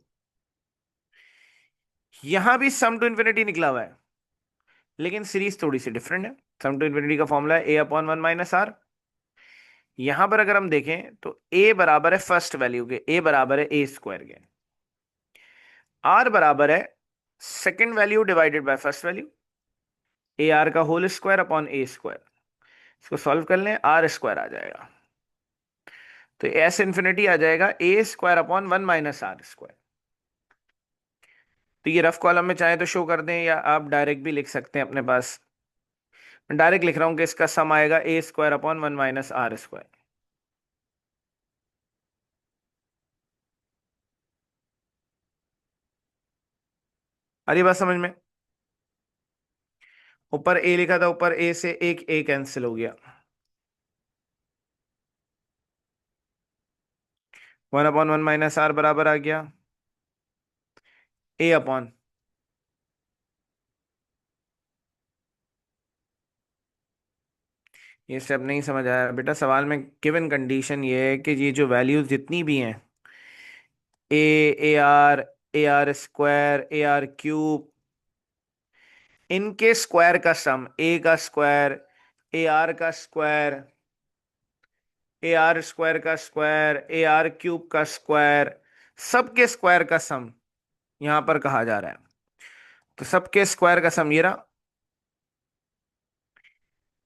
यहां भी सम टू इन्फिनिटी निकला हुआ है, लेकिन सीरीज थोड़ी सी डिफरेंट है। सम टू इन्फिनिटी का फॉर्मूला है A/1 - R। यहां पर अगर हम देखें तो ए बराबर है फर्स्ट वैल्यू के, ए बराबर है ए स्क्वायर के, आर बराबर है second value divided by first value. A r का होल स्क्वायर अपॉन ए स्क्वायर। इसको सॉल्व कर लें, आर स्क्वायर आ जाएगा। तो एस इन्फिनिटी आ जाएगा ए स्क्वायर अपॉन 1 - आर स्क्वायर। तो ये रफ कॉलम में चाहे तो शो कर दें, या आप डायरेक्ट भी लिख सकते हैं अपने पास। मैं डायरेक्ट लिख रहा हूं कि इसका सम आएगा ए स्क्वायर अपॉन 1 - आर स्क्वायर। अरे बात समझ में। ऊपर ए लिखा था, ऊपर ए से एक ए कैंसिल हो गया। 1/1 - आर बराबर आ गया ए अपॉन, ये स्टेप नहीं समझ आया बेटा। सवाल में गिवन कंडीशन ये है कि ये जो वैल्यूज जितनी भी हैं, a, a r square, a r cube, इनके स्क्वायर का सम, ए का स्क्वायर, ए आर का स्क्वायर, ए आर स्क्वायर का स्क्वायर, ए आर क्यूब का स्क्वायर, सबके स्क्वायर का सम यहां पर कहा जा रहा है। तो सबके स्क्वायर का सम ये रहा।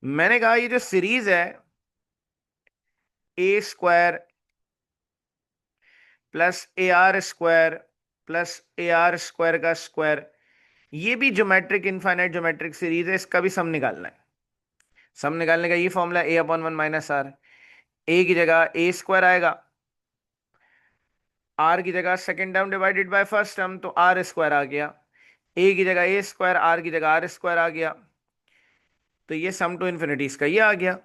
मैंने कहा ये जो सीरीज है, a square plus a r square plus a r square का स्क्वायर, ये भी ज्योमेट्रिक, इनफाइनाइट ज्योमेट्रिक सीरीज है, इसका भी सम निकालना है। सम निकालने का ये फॉर्मूला, ए अपॉन 1 - आर। ए की जगह ए स्क्वायर आएगा, आर की जगह second term divided by first term, तो आर स्क्वायर आ गया। ए की जगह ए स्क्वायर, आर की जगह आर स्क्वायर आ गया। तो ये सम टू इन्फिनिटी इसका ये आ गया।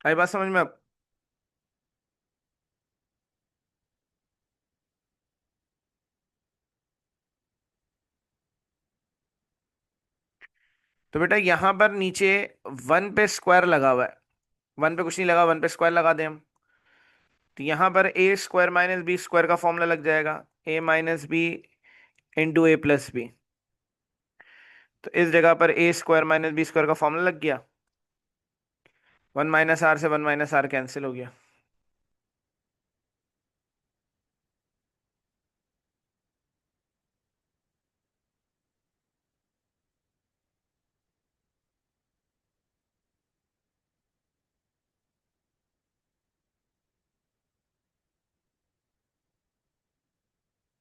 आई बात समझ में अब। तो बेटा यहां पर नीचे वन पे स्क्वायर लगा हुआ है, वन पे कुछ नहीं लगा, वन पे स्क्वायर लगा दें हम। तो यहां पर ए स्क्वायर माइनस बी स्क्वायर का फॉर्मूला लग जाएगा, ए माइनस बी इंटू ए प्लस बी। तो इस जगह पर ए स्क्वायर माइनस बी स्क्वायर का फॉर्मूला लग गया। 1 - आर से 1 - आर कैंसिल हो गया।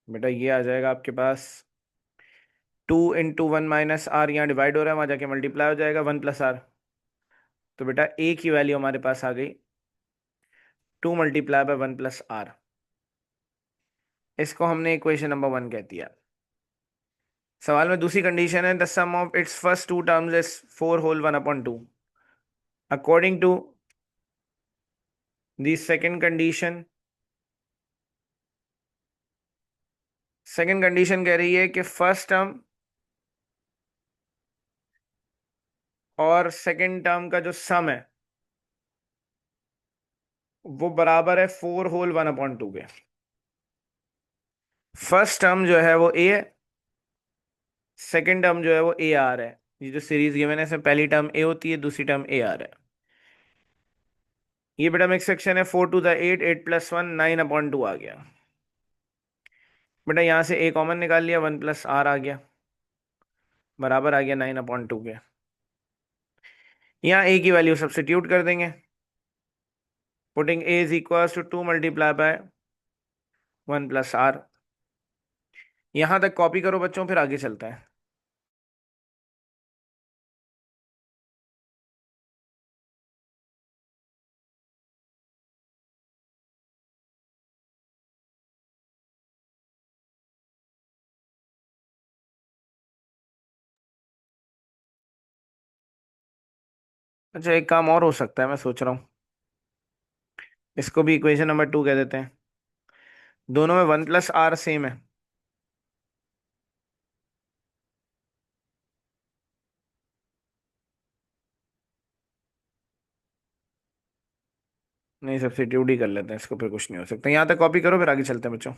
बेटा ये आ जाएगा आपके पास 2 × 1 - आर, यहाँ डिवाइड हो रहा है, वहां जाके मल्टीप्लाई हो जाएगा 1 + आर। तो बेटा ए की वैल्यू हमारे पास आ गई 2 × 1 + आर। इसको हमने इक्वेशन नंबर 1 कह दिया। सवाल में दूसरी कंडीशन है, the sum of its first two terms is 4 whole 1/2। According to the second condition कह रही है कि फर्स्ट टर्म और सेकेंड टर्म का जो सम है वो बराबर है 4 होल 1/2 के। फर्स्ट टर्म जो है वो ए है, सेकेंड टर्म जो है वो ए आर है। ये जो सीरीज गिवन है इसमें पहली टर्म ए होती है, दूसरी टर्म ए आर है। ये बेटा मिक्स सेक्शन है, 4 × 8, 8 + 1 9/2 आ गया। बेटा यहां से ए कॉमन निकाल लिया, 1 + आर आ गया, बराबर आ गया 9/2 के। यहाँ ए की वैल्यू सब्स्टिट्यूट कर देंगे, putting a is equal to 2 × 1 + आर। यहां तक कॉपी करो बच्चों, फिर आगे चलता है। अच्छा एक काम और हो सकता है, मैं सोच रहा हूँ इसको भी इक्वेशन नंबर 2 कह देते हैं। दोनों में 1 + आर सेम है। नहीं, सब्स्टिट्यूट ही कर लेते हैं इसको, फिर कुछ नहीं हो सकता। यहाँ तक कॉपी करो, फिर आगे चलते हैं बच्चों।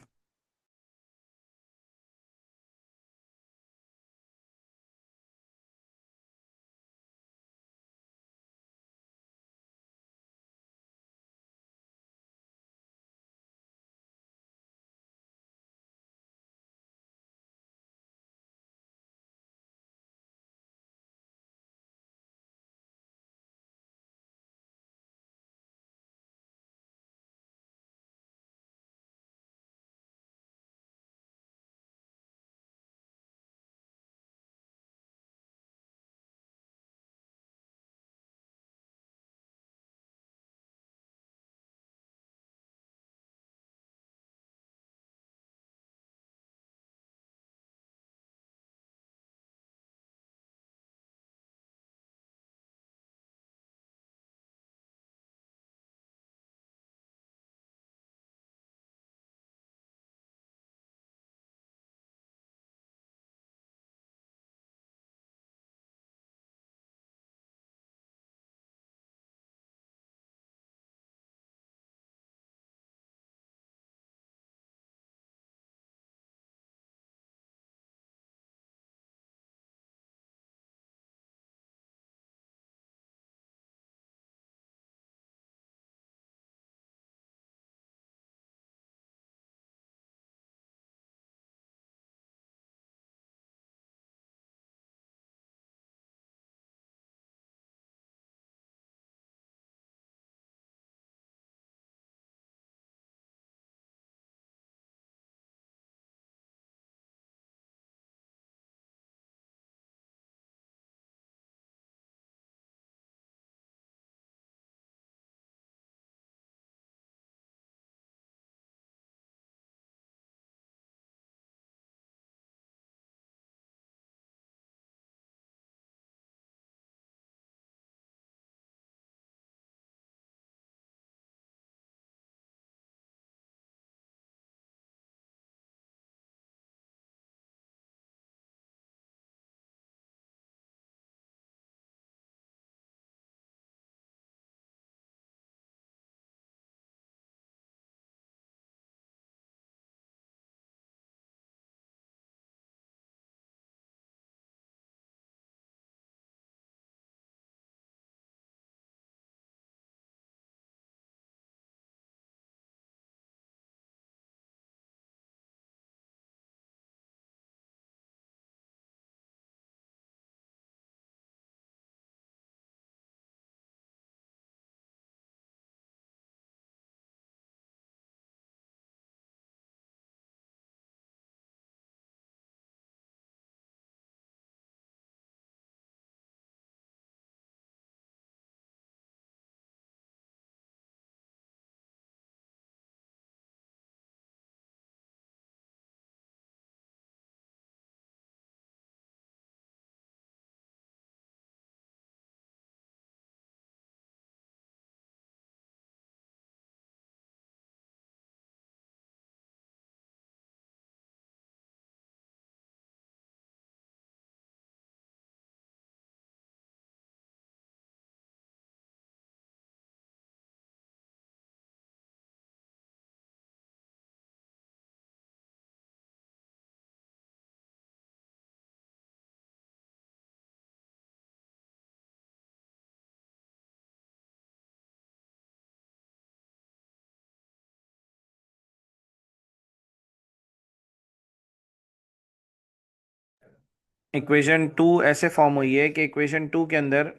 इक्वेशन टू ऐसे फॉर्म हुई है कि इक्वेशन टू के अंदर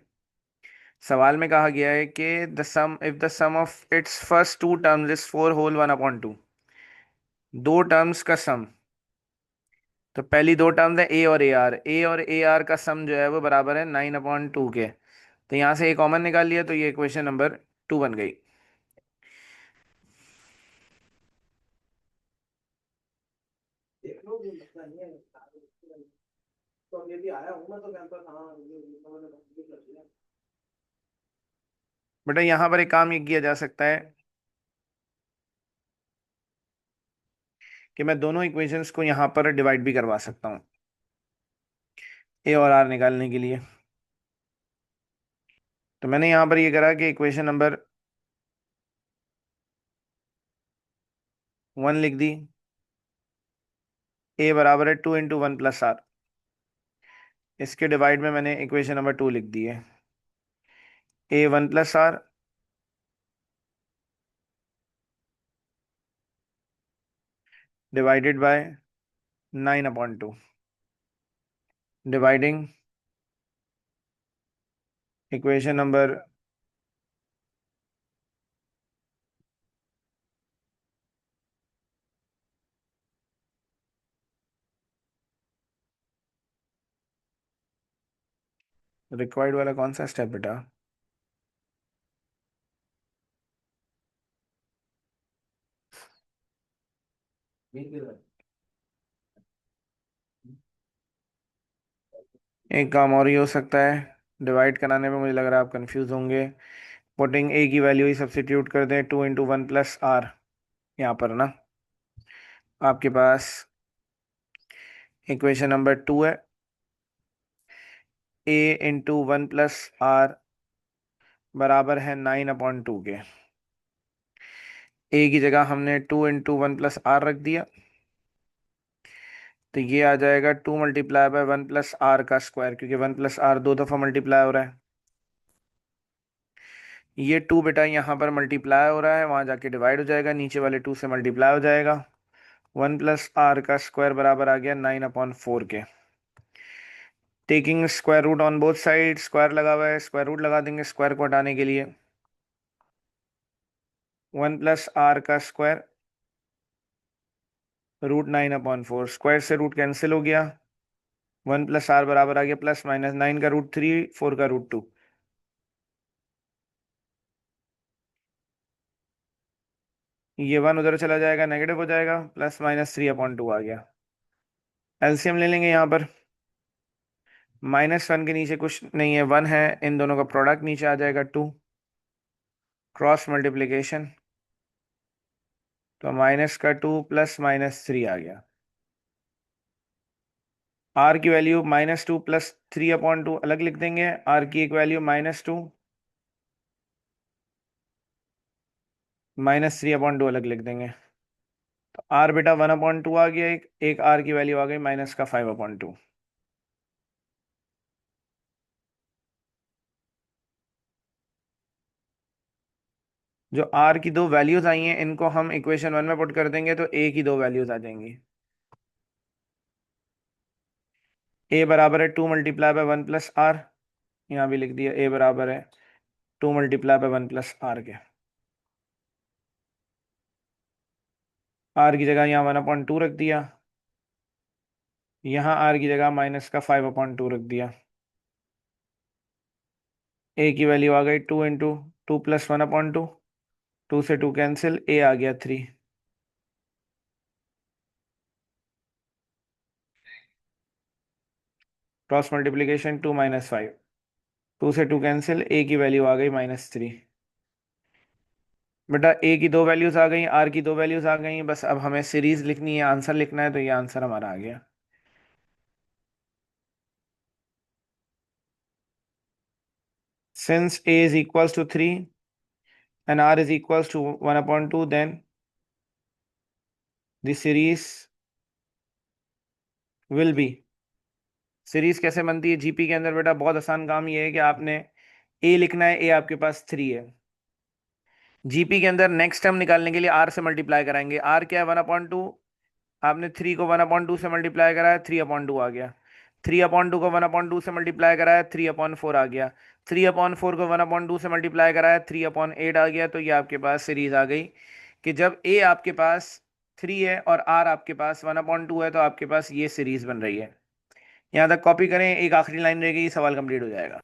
सवाल में कहा गया है कि the sum of its first two terms is 4 whole 1/2। दो टर्म्स का सम, तो पहली दो टर्म्स है ए और ए आर का सम जो है वो बराबर है 9/2 के। तो यहाँ से ए कॉमन निकाल लिया, तो ये इक्वेशन नंबर टू बन गई। बेटा यहाँ पर एक काम ये किया जा सकता है कि मैं दोनों इक्वेशंस को यहाँ पर डिवाइड भी करवा सकता हूँ ए और आर निकालने के लिए। तो मैंने यहाँ पर ये करा कि इक्वेशन नंबर वन लिख दी, ए बराबर है 2 × 1 + r। इसके डिवाइड में मैंने इक्वेशन नंबर टू लिख दी है, a 1 + r divided by 9/2, dividing equation number required वाला कौन सा स्टेप बेटा? एक काम और ही हो सकता है, डिवाइड कराने में मुझे लग रहा है आप कंफ्यूज होंगे। पुटिंग ए की वैल्यू ही सब्स्टिट्यूट कर दें, 2 × 1 + r। यहाँ पर ना आपके पास इक्वेशन नंबर टू है, a × 1 + r बराबर है 9/2 के। ए की जगह हमने 2 × 1 + r रख दिया, तो ये आ जाएगा 2 × 1 + r का स्क्वायर, क्योंकि 1 + r दो दफ़ा मल्टीप्लाई हो रहा है। ये टू बेटा यहाँ पर मल्टीप्लाई हो रहा है, वहाँ जाके डिवाइड हो जाएगा, नीचे वाले टू से मल्टीप्लाई हो जाएगा। 1 + r का स्क्वायर बराबर आ गया 9/4 के। Taking square root on both side, square लगा हुआ है, स्क्वायर रूट लगा देंगे स्क्वायर को हटाने के लिए। 1 + r का स्क्वायर √9/4, स्क्वायर से रूट कैंसिल हो गया। 1 + r बराबर आ गया +-9 का √3, 4 का √2। ये वन उधर चला जाएगा, नेगेटिव हो जाएगा, +-3/2 आ गया। एलसीएम ले लेंगे यहाँ पर, -1 के नीचे कुछ नहीं है, वन है, इन दोनों का प्रोडक्ट नीचे आ जाएगा 2, क्रॉस मल्टीप्लीकेशन, तो -2 +-3 आ गया। आर की वैल्यू -2 +3/2 अलग लिख देंगे, आर की एक वैल्यू -2 -3/2 अलग लिख देंगे। तो आर बेटा 1/2 आ गया, एक आर की वैल्यू आ गई -5/2। जो आर की दो वैल्यूज आई हैं इनको हम इक्वेशन वन में पुट कर देंगे, तो ए की दो वैल्यूज आ जाएंगी। ए बराबर है 2 × 1 + r, यहाँ भी लिख दिया, ए बराबर है 2 × 1 + r के। आर की जगह यहाँ 1/2 रख दिया, यहाँ आर की जगह -5/2 रख दिया। ए की वैल्यू आ गई 2 × 2 + 1/2, 2 से 2 कैंसिल, ए आ गया 3। क्रॉस मल्टीप्लीकेशन 2 - 5, 2 से 2 कैंसिल, ए की वैल्यू आ गई -3। बेटा ए की दो वैल्यूज आ गई, आर की दो वैल्यूज आ गई, बस अब हमें सीरीज लिखनी है, आंसर लिखना है, तो ये आंसर हमारा आ गया। Since a is equals to 3 and r is equals to 1/2, then the series will be। Series कैसे बनती है जीपी के अंदर बेटा? बहुत आसान काम ये है कि आपने ए लिखना है, ए आपके पास 3 है। जीपी के अंदर नेक्स्ट टर्म निकालने के लिए आर से मल्टीप्लाई कराएंगे, आर क्या है 1/2, आपने 3 को 1/2 से मल्टीप्लाई कराया, 3/2 आ गया। 3/2 को 1/2 से मल्टीप्लाई कराया, 3/4 आ गया। 3/4 को 1/2 से मल्टीप्लाई कराया, 3/8 आ गया। तो ये आपके पास सीरीज आ गई कि जब ए आपके पास 3 है और आर आपके पास 1/2 है, तो आपके पास ये सीरीज बन रही है। यहाँ तक कॉपी करें, एक आखिरी लाइन रह गई, सवाल कंप्लीट हो जाएगा।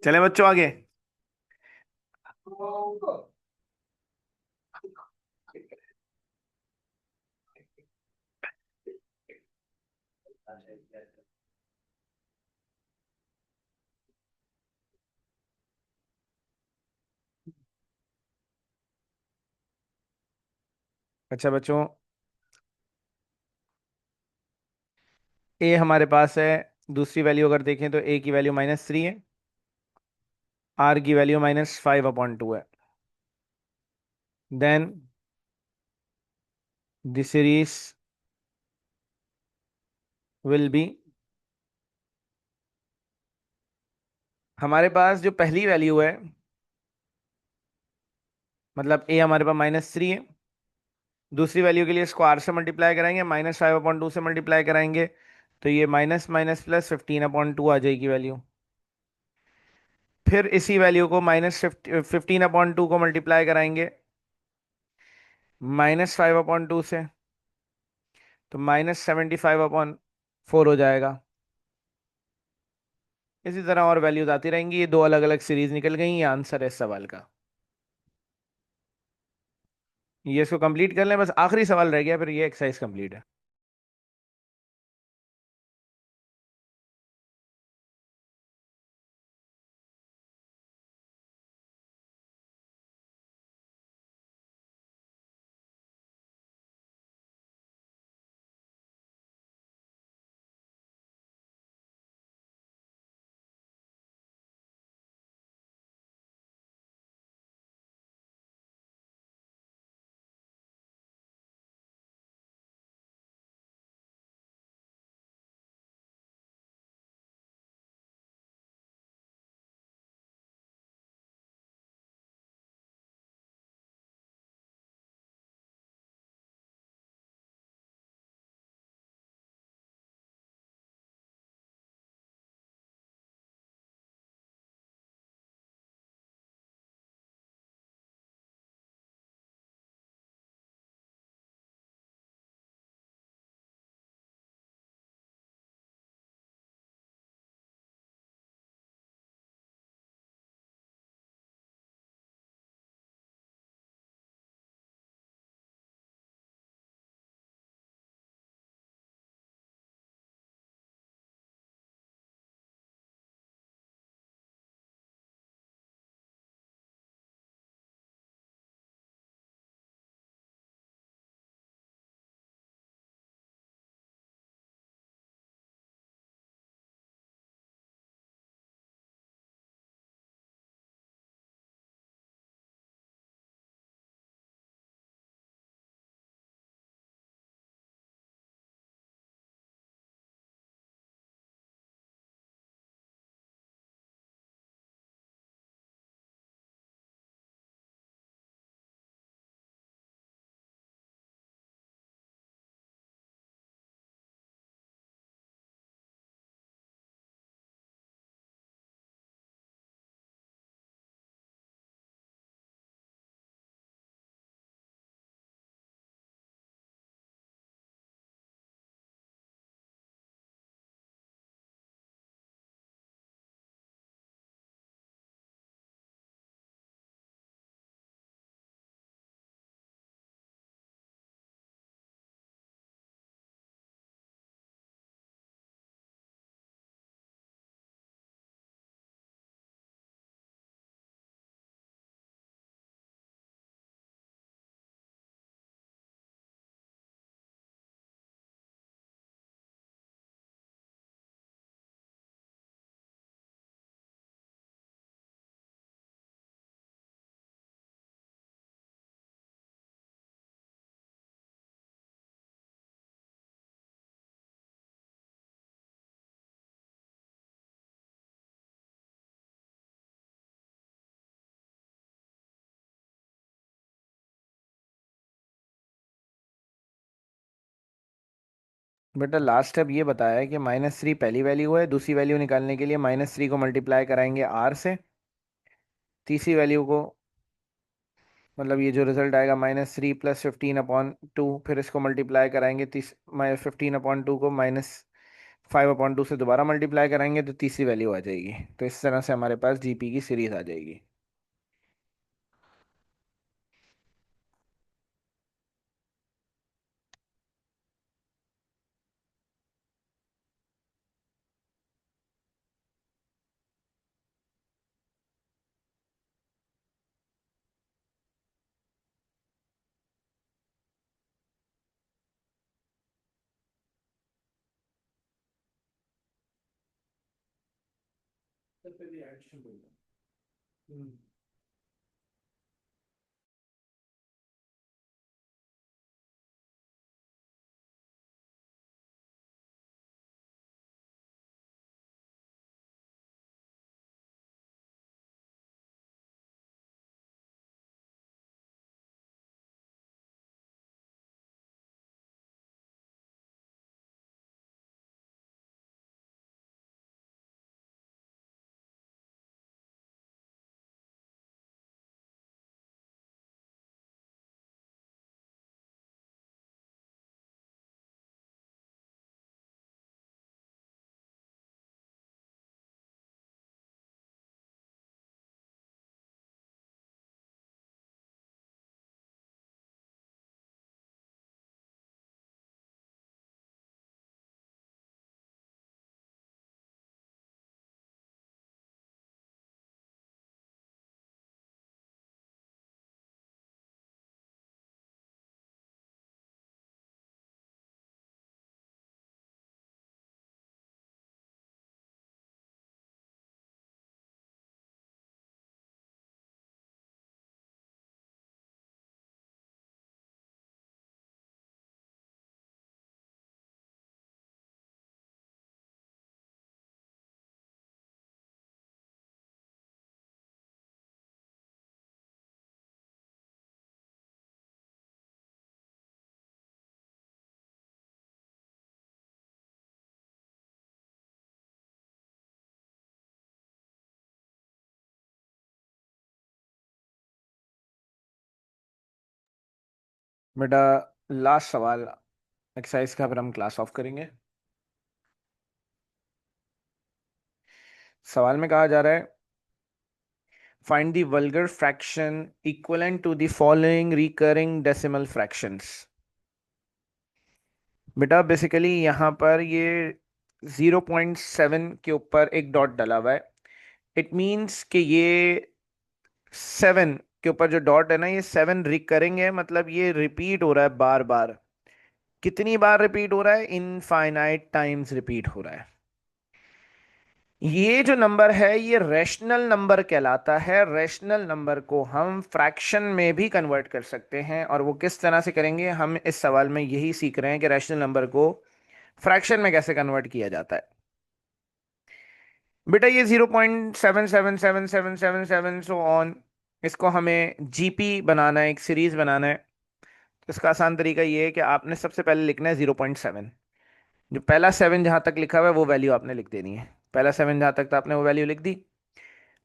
चले बच्चों आगे। अच्छा बच्चों, ए हमारे पास है, दूसरी वैल्यू अगर देखें तो ए की वैल्यू -3 है, आर की वैल्यू -5/2 है। Then the series will be, हमारे पास जो पहली वैल्यू है, मतलब ए हमारे पास -3 है, दूसरी वैल्यू के लिए इसको आर से मल्टीप्लाई कराएंगे, -5/2 से मल्टीप्लाई कराएंगे, तो ये माइनस माइनस प्लस 15/2 आ जाएगी वैल्यू। फिर इसी वैल्यू को -15/2 को मल्टीप्लाई कराएंगे -5/2 से, तो -75/4 हो जाएगा। इसी तरह और वैल्यूज आती रहेंगी, ये दो अलग अलग सीरीज निकल गई, ये आंसर है इस सवाल का। ये इसको कंप्लीट कर लें, बस आखिरी सवाल रह गया, फिर ये एक्सरसाइज कंप्लीट है। बेटा लास्ट स्टेप ये बताया है कि -3 पहली वैल्यू है, दूसरी वैल्यू निकालने के लिए -3 को मल्टीप्लाई कराएंगे आर से, तीसरी वैल्यू को, मतलब ये जो रिजल्ट आएगा -3 प्लस 15/2, फिर इसको मल्टीप्लाई कराएंगे, 15/2 को -5/2 से दोबारा मल्टीप्लाई कराएंगे, तो तीसरी वैल्यू आ जाएगी। तो इस तरह से हमारे पास जीपी की सीरीज आ जाएगी। बेटा लास्ट सवाल एक्सरसाइज का, फिर हम क्लास ऑफ करेंगे। सवाल में कहा जा रहा है, find the vulgar fraction equivalent to the following recurring decimal fractions. बेटा बेसिकली यहाँ पर ये 0.7 के ऊपर एक डॉट डला हुआ है। इट मीन्स कि ये 7 के ऊपर जो डॉट है ना, ये 7 रिकरिंग है, मतलब ये रिपीट हो रहा है बार बार। कितनी बार रिपीट हो रहा है? इनफाइनाइट टाइम्स रिपीट हो रहा है। ये जो नंबर है ये रैशनल नंबर कहलाता है। रैशनल नंबर को हम फ्रैक्शन में भी कन्वर्ट कर सकते हैं, और वो किस तरह से करेंगे हम इस सवाल में यही सीख रहे हैं कि रैशनल नंबर को फ्रैक्शन में कैसे कन्वर्ट किया जाता है। बेटा ये 0.7777777 सो ऑन, इसको हमें जीपी बनाना है, एक सीरीज बनाना है। तो इसका आसान तरीका ये है कि आपने सबसे पहले लिखना है 0.7। जो पहला 7 जहां तक लिखा हुआ है वो वैल्यू आपने लिख देनी है। पहला 7 जहां तक था आपने वो वैल्यू लिख दी।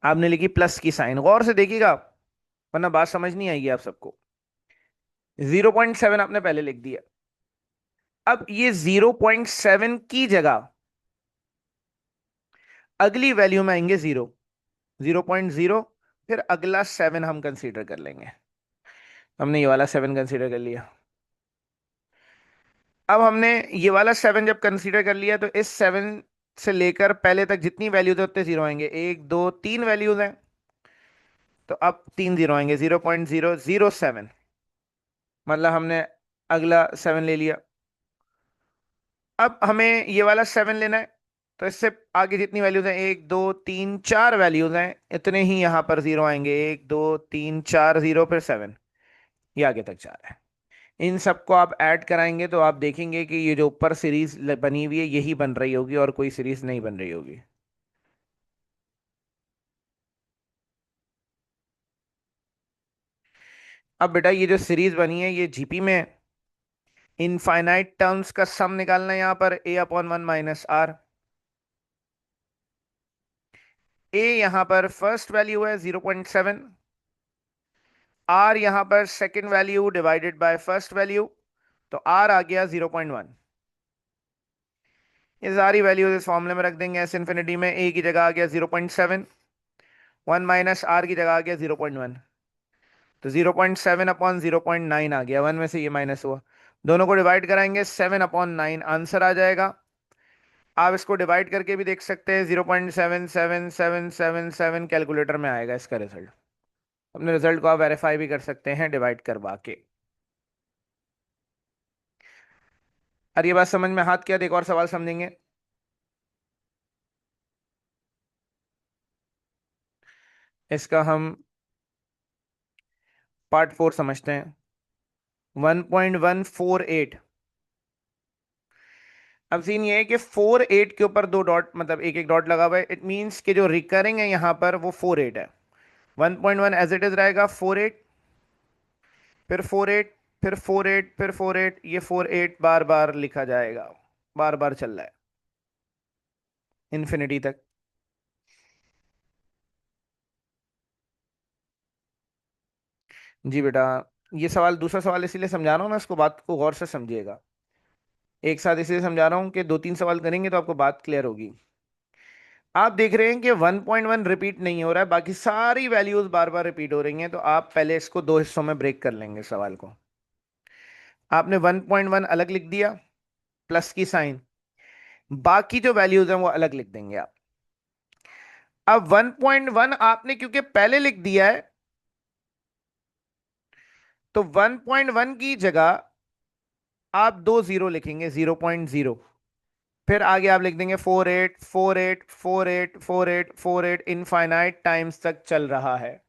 आपने लिखी प्लस की साइन, गौर से देखिएगा वरना बात समझ नहीं आएगी आप सबको। 0.7 आपने पहले लिख दिया। अब ये 0.7 की जगह अगली वैल्यू में आएंगे 0.0, फिर अगला 7 हम कंसीडर कर लेंगे। हमने ये वाला 7 कंसीडर कर लिया। अब हमने ये वाला 7 जब कंसीडर कर लिया, तो इस 7 से लेकर पहले तक जितनी वैल्यूज है उतने जीरो आएंगे। एक दो तीन वैल्यूज हैं, तो अब तीन जीरो आएंगे। 0.007, मतलब हमने अगला 7 ले लिया। अब हमें ये वाला 7 लेना है, तो इससे आगे जितनी वैल्यूज हैं, एक दो तीन चार वैल्यूज हैं, इतने ही यहां पर जीरो आएंगे। एक दो तीन चार जीरो, फिर 7, ये आगे तक जा रहा है। इन सबको आप ऐड कराएंगे तो आप देखेंगे कि ये जो ऊपर सीरीज बनी हुई है यही बन रही होगी, और कोई सीरीज नहीं बन रही होगी। अब बेटा ये जो सीरीज बनी है ये जीपी में है। इनफाइनाइट टर्म्स का सम निकालना है यहां पर, a/1 - r। ए यहां पर फर्स्ट वैल्यू है 0.7, आर यहां पर second value divided by first value, तो आर आ गया 0.1। ये सारी वैल्यूज इस फॉर्मूले में रख देंगे एस इन्फिनिटी में। ए की जगह आ गया 0.7, 1 - r की जगह आ गया 0.1, तो 0.7/0.9 आ गया। 1 में से ये माइनस हुआ, दोनों को डिवाइड कराएंगे, 7/9 आंसर आ जाएगा। आप इसको डिवाइड करके भी देख सकते हैं, 0.77777 कैलकुलेटर में आएगा इसका रिजल्ट। अपने रिजल्ट को आप वेरीफाई भी कर सकते हैं डिवाइड करवा के। और ये बात समझ में हाथ क्या, एक और सवाल समझेंगे। इसका हम पार्ट 4 समझते हैं। 1.148। अब सीन ये है कि 48 के ऊपर दो डॉट, मतलब एक एक डॉट लगा हुआ है, इट मीन्स कि जो रिकरिंग है यहां पर वो 48 है। 1.1 एज इट इज रहेगा 48, फिर 48, फिर 48, फिर 48, ये 48 बार बार लिखा जाएगा, बार बार चल रहा है इन्फिनिटी तक। जी बेटा, ये सवाल, दूसरा सवाल इसलिए समझा रहा हूँ मैं, इसको बात को गौर से समझिएगा। एक साथ इसलिए समझा रहा हूँ कि दो तीन सवाल करेंगे तो आपको बात क्लियर होगी। आप देख रहे हैं कि 1.1 रिपीट नहीं हो रहा है, बाकी सारी वैल्यूज बार बार रिपीट हो रही हैं, तो आप पहले इसको दो हिस्सों में ब्रेक कर लेंगे सवाल को। आपने 1.1 अलग लिख दिया, प्लस की साइन, बाकी जो वैल्यूज हैं वो अलग लिख देंगे आप। अब 1.1 आपने क्योंकि पहले लिख दिया है, तो 1.1 की जगह आप दो जीरो लिखेंगे, 0.0। फिर आगे आप लिख देंगे 48, 48, 48, 48, 48, इनफाइनाइट टाइम्स तक चल रहा है।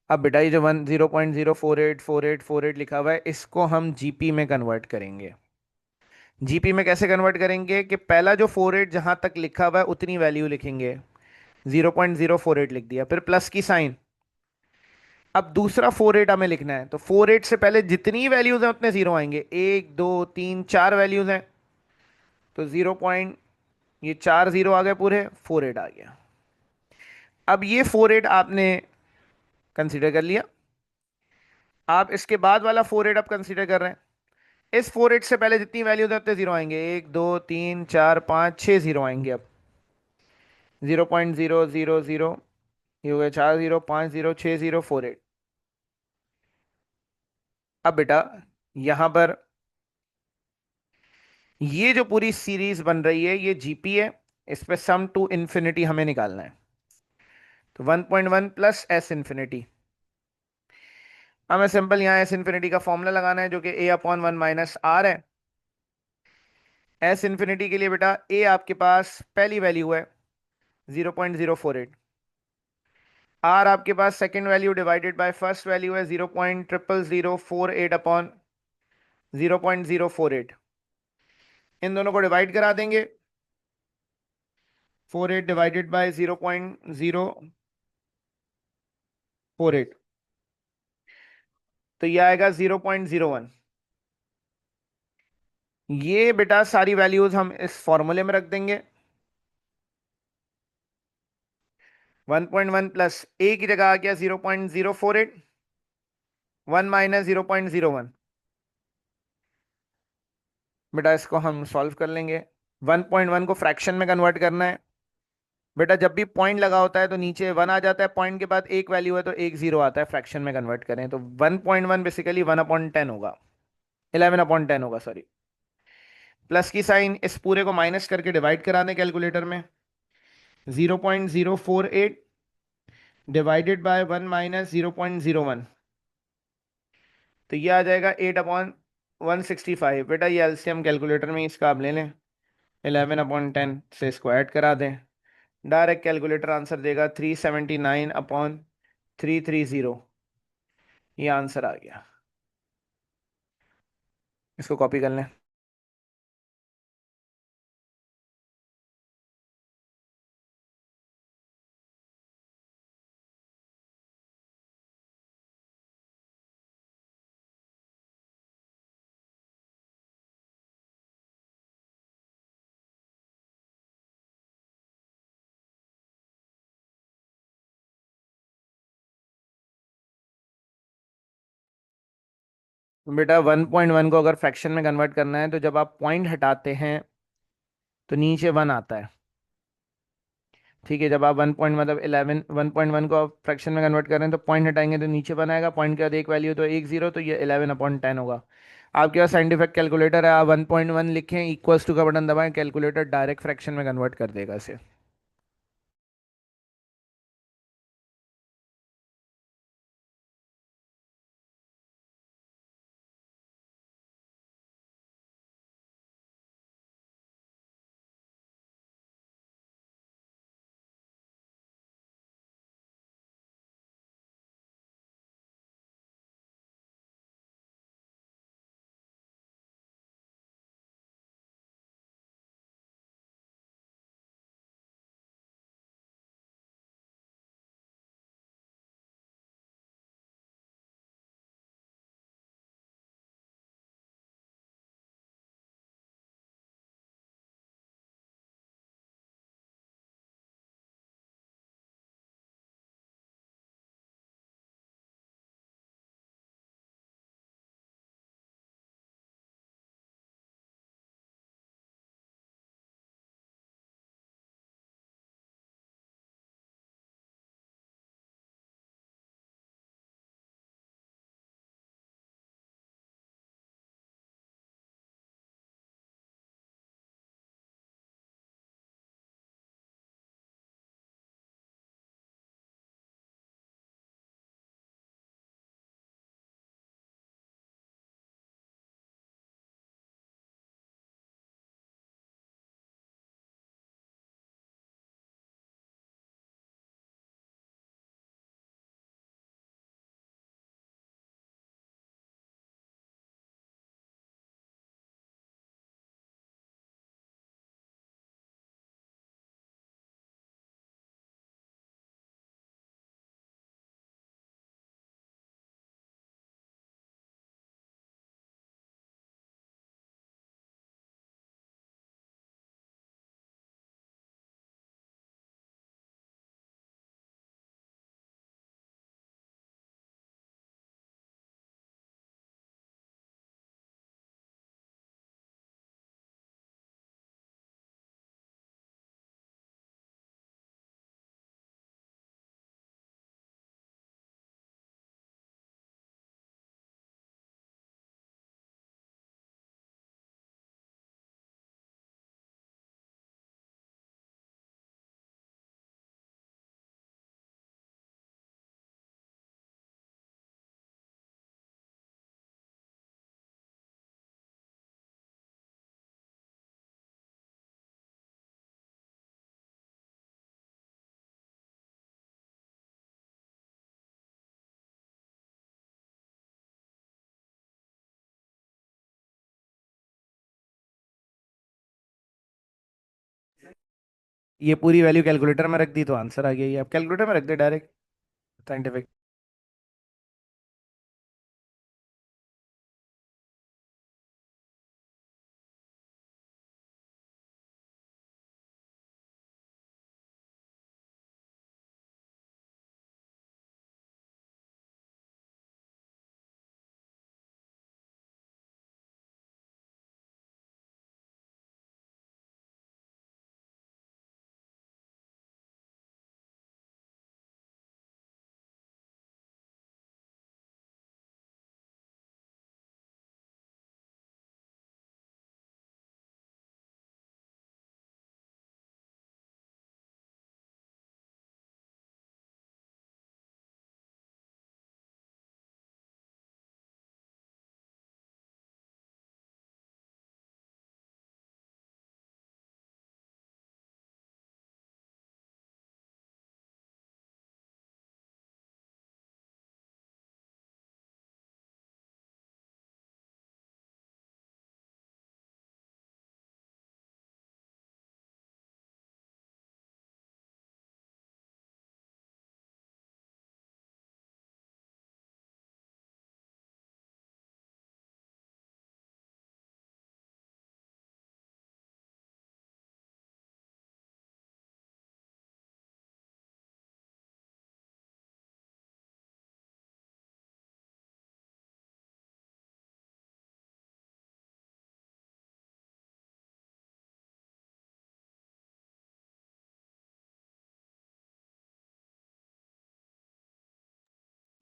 अब बेटा ये जो 0.0484848 लिखा हुआ है, इसको हम जीपी में कन्वर्ट करेंगे। जीपी में कैसे कन्वर्ट करेंगे कि पहला जो 48 जहां तक लिखा हुआ है उतनी वैल्यू लिखेंगे, 0.048 लिख दिया, फिर प्लस की साइन। अब दूसरा 48 हमें लिखना है, तो 48 से पहले जितनी वैल्यूज हैं उतने जीरो आएंगे, एक दो तीन चार वैल्यूज हैं, तो जीरो पॉइंट, ये चार जीरो आ गए पूरे, 48 आ गया। अब ये 48 आपने कंसीडर कर लिया। आप इसके बाद वाला 48 आप कंसीडर कर रहे हैं। इस 48 से पहले जितनी वैल्यूज हैं उतने जीरो आएंगे, एक दो तीन चार पाँच छः जीरो आएंगे। अब 0.000, ये हो गया चार जीरो, पाँच जीरो, छः जीरो, 48। अब बेटा यहां पर ये जो पूरी सीरीज बन रही है ये जीपी है, इस पे सम टू इंफिनिटी हमें निकालना है। तो 1.1 प्लस एस इंफिनिटी, हमें सिंपल यहाँ एस इंफिनिटी का फॉर्मूला लगाना है जो कि ए अपॉन वन माइनस आर है। एस इंफिनिटी के लिए बेटा ए आपके पास पहली वैल्यू है 0.048, आर आपके पास second value divided by first value है 0.00048 अपॉन 0.048। इन दोनों को डिवाइड करा देंगे, 48 डिवाइडेड बाय 0.048, तो ये आएगा 0.01। ये बेटा सारी वैल्यूज हम इस फॉर्मूले में रख देंगे। 1.1 प्लस ए की जगह आ गया 0.048, 1 माइनस 0.01। बेटा इसको हम सॉल्व कर लेंगे। 1.1 को फ्रैक्शन में कन्वर्ट करना है। बेटा जब भी पॉइंट लगा होता है तो नीचे वन आ जाता है, पॉइंट के बाद एक वैल्यू है तो एक जीरो आता है। फ्रैक्शन में कन्वर्ट करें तो 1.1 बेसिकली 1/10 होगा, 11/10 होगा सॉरी। प्लस की साइन, इस पूरे को माइनस करके डिवाइड करा दें कैलकुलेटर में, 0.048 डिवाइडेड बाय 1 - 0.01, तो ये आ जाएगा 8/165। बेटा ये एलसीएम कैलकुलेटर में इसका आप ले लें, 11/10 से इसको ऐड करा दें, डायरेक्ट कैलकुलेटर आंसर देगा 379/330। ये आंसर आ गया, इसको कॉपी कर लें। तो बेटा 1.1 को अगर फ्रैक्शन में कन्वर्ट करना है तो जब आप पॉइंट हटाते हैं तो नीचे वन आता है। ठीक है, जब आप 1 पॉइंट मतलब 1.1 को आप फ्रैक्शन में कन्वर्ट कर रहे हैं तो पॉइंट हटाएंगे तो नीचे वन आएगा, पॉइंट के बाद एक वैल्यू तो एक जीरो, तो ये 11/10 होगा। आपके पास साइंटिफिक कैलकुलेटर है, आप 1.1 लिखें, इक्वल्स टू का बटन दबाएं, कैलकुलेटर डायरेक्ट फ्रैक्शन में कन्वर्ट कर देगा इसे। ये पूरी वैल्यू कैलकुलेटर में रख दी तो आंसर आ गया, ये आप कैलकुलेटर में रख दे डायरेक्ट। साइंटिफिक।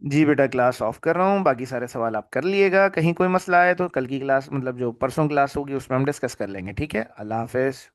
जी बेटा, क्लास ऑफ कर रहा हूँ, बाकी सारे सवाल आप कर लिएगा, कहीं कोई मसला आए तो कल की क्लास मतलब जो परसों क्लास होगी उसमें हम डिस्कस कर लेंगे, ठीक है? अल्लाह हाफिज।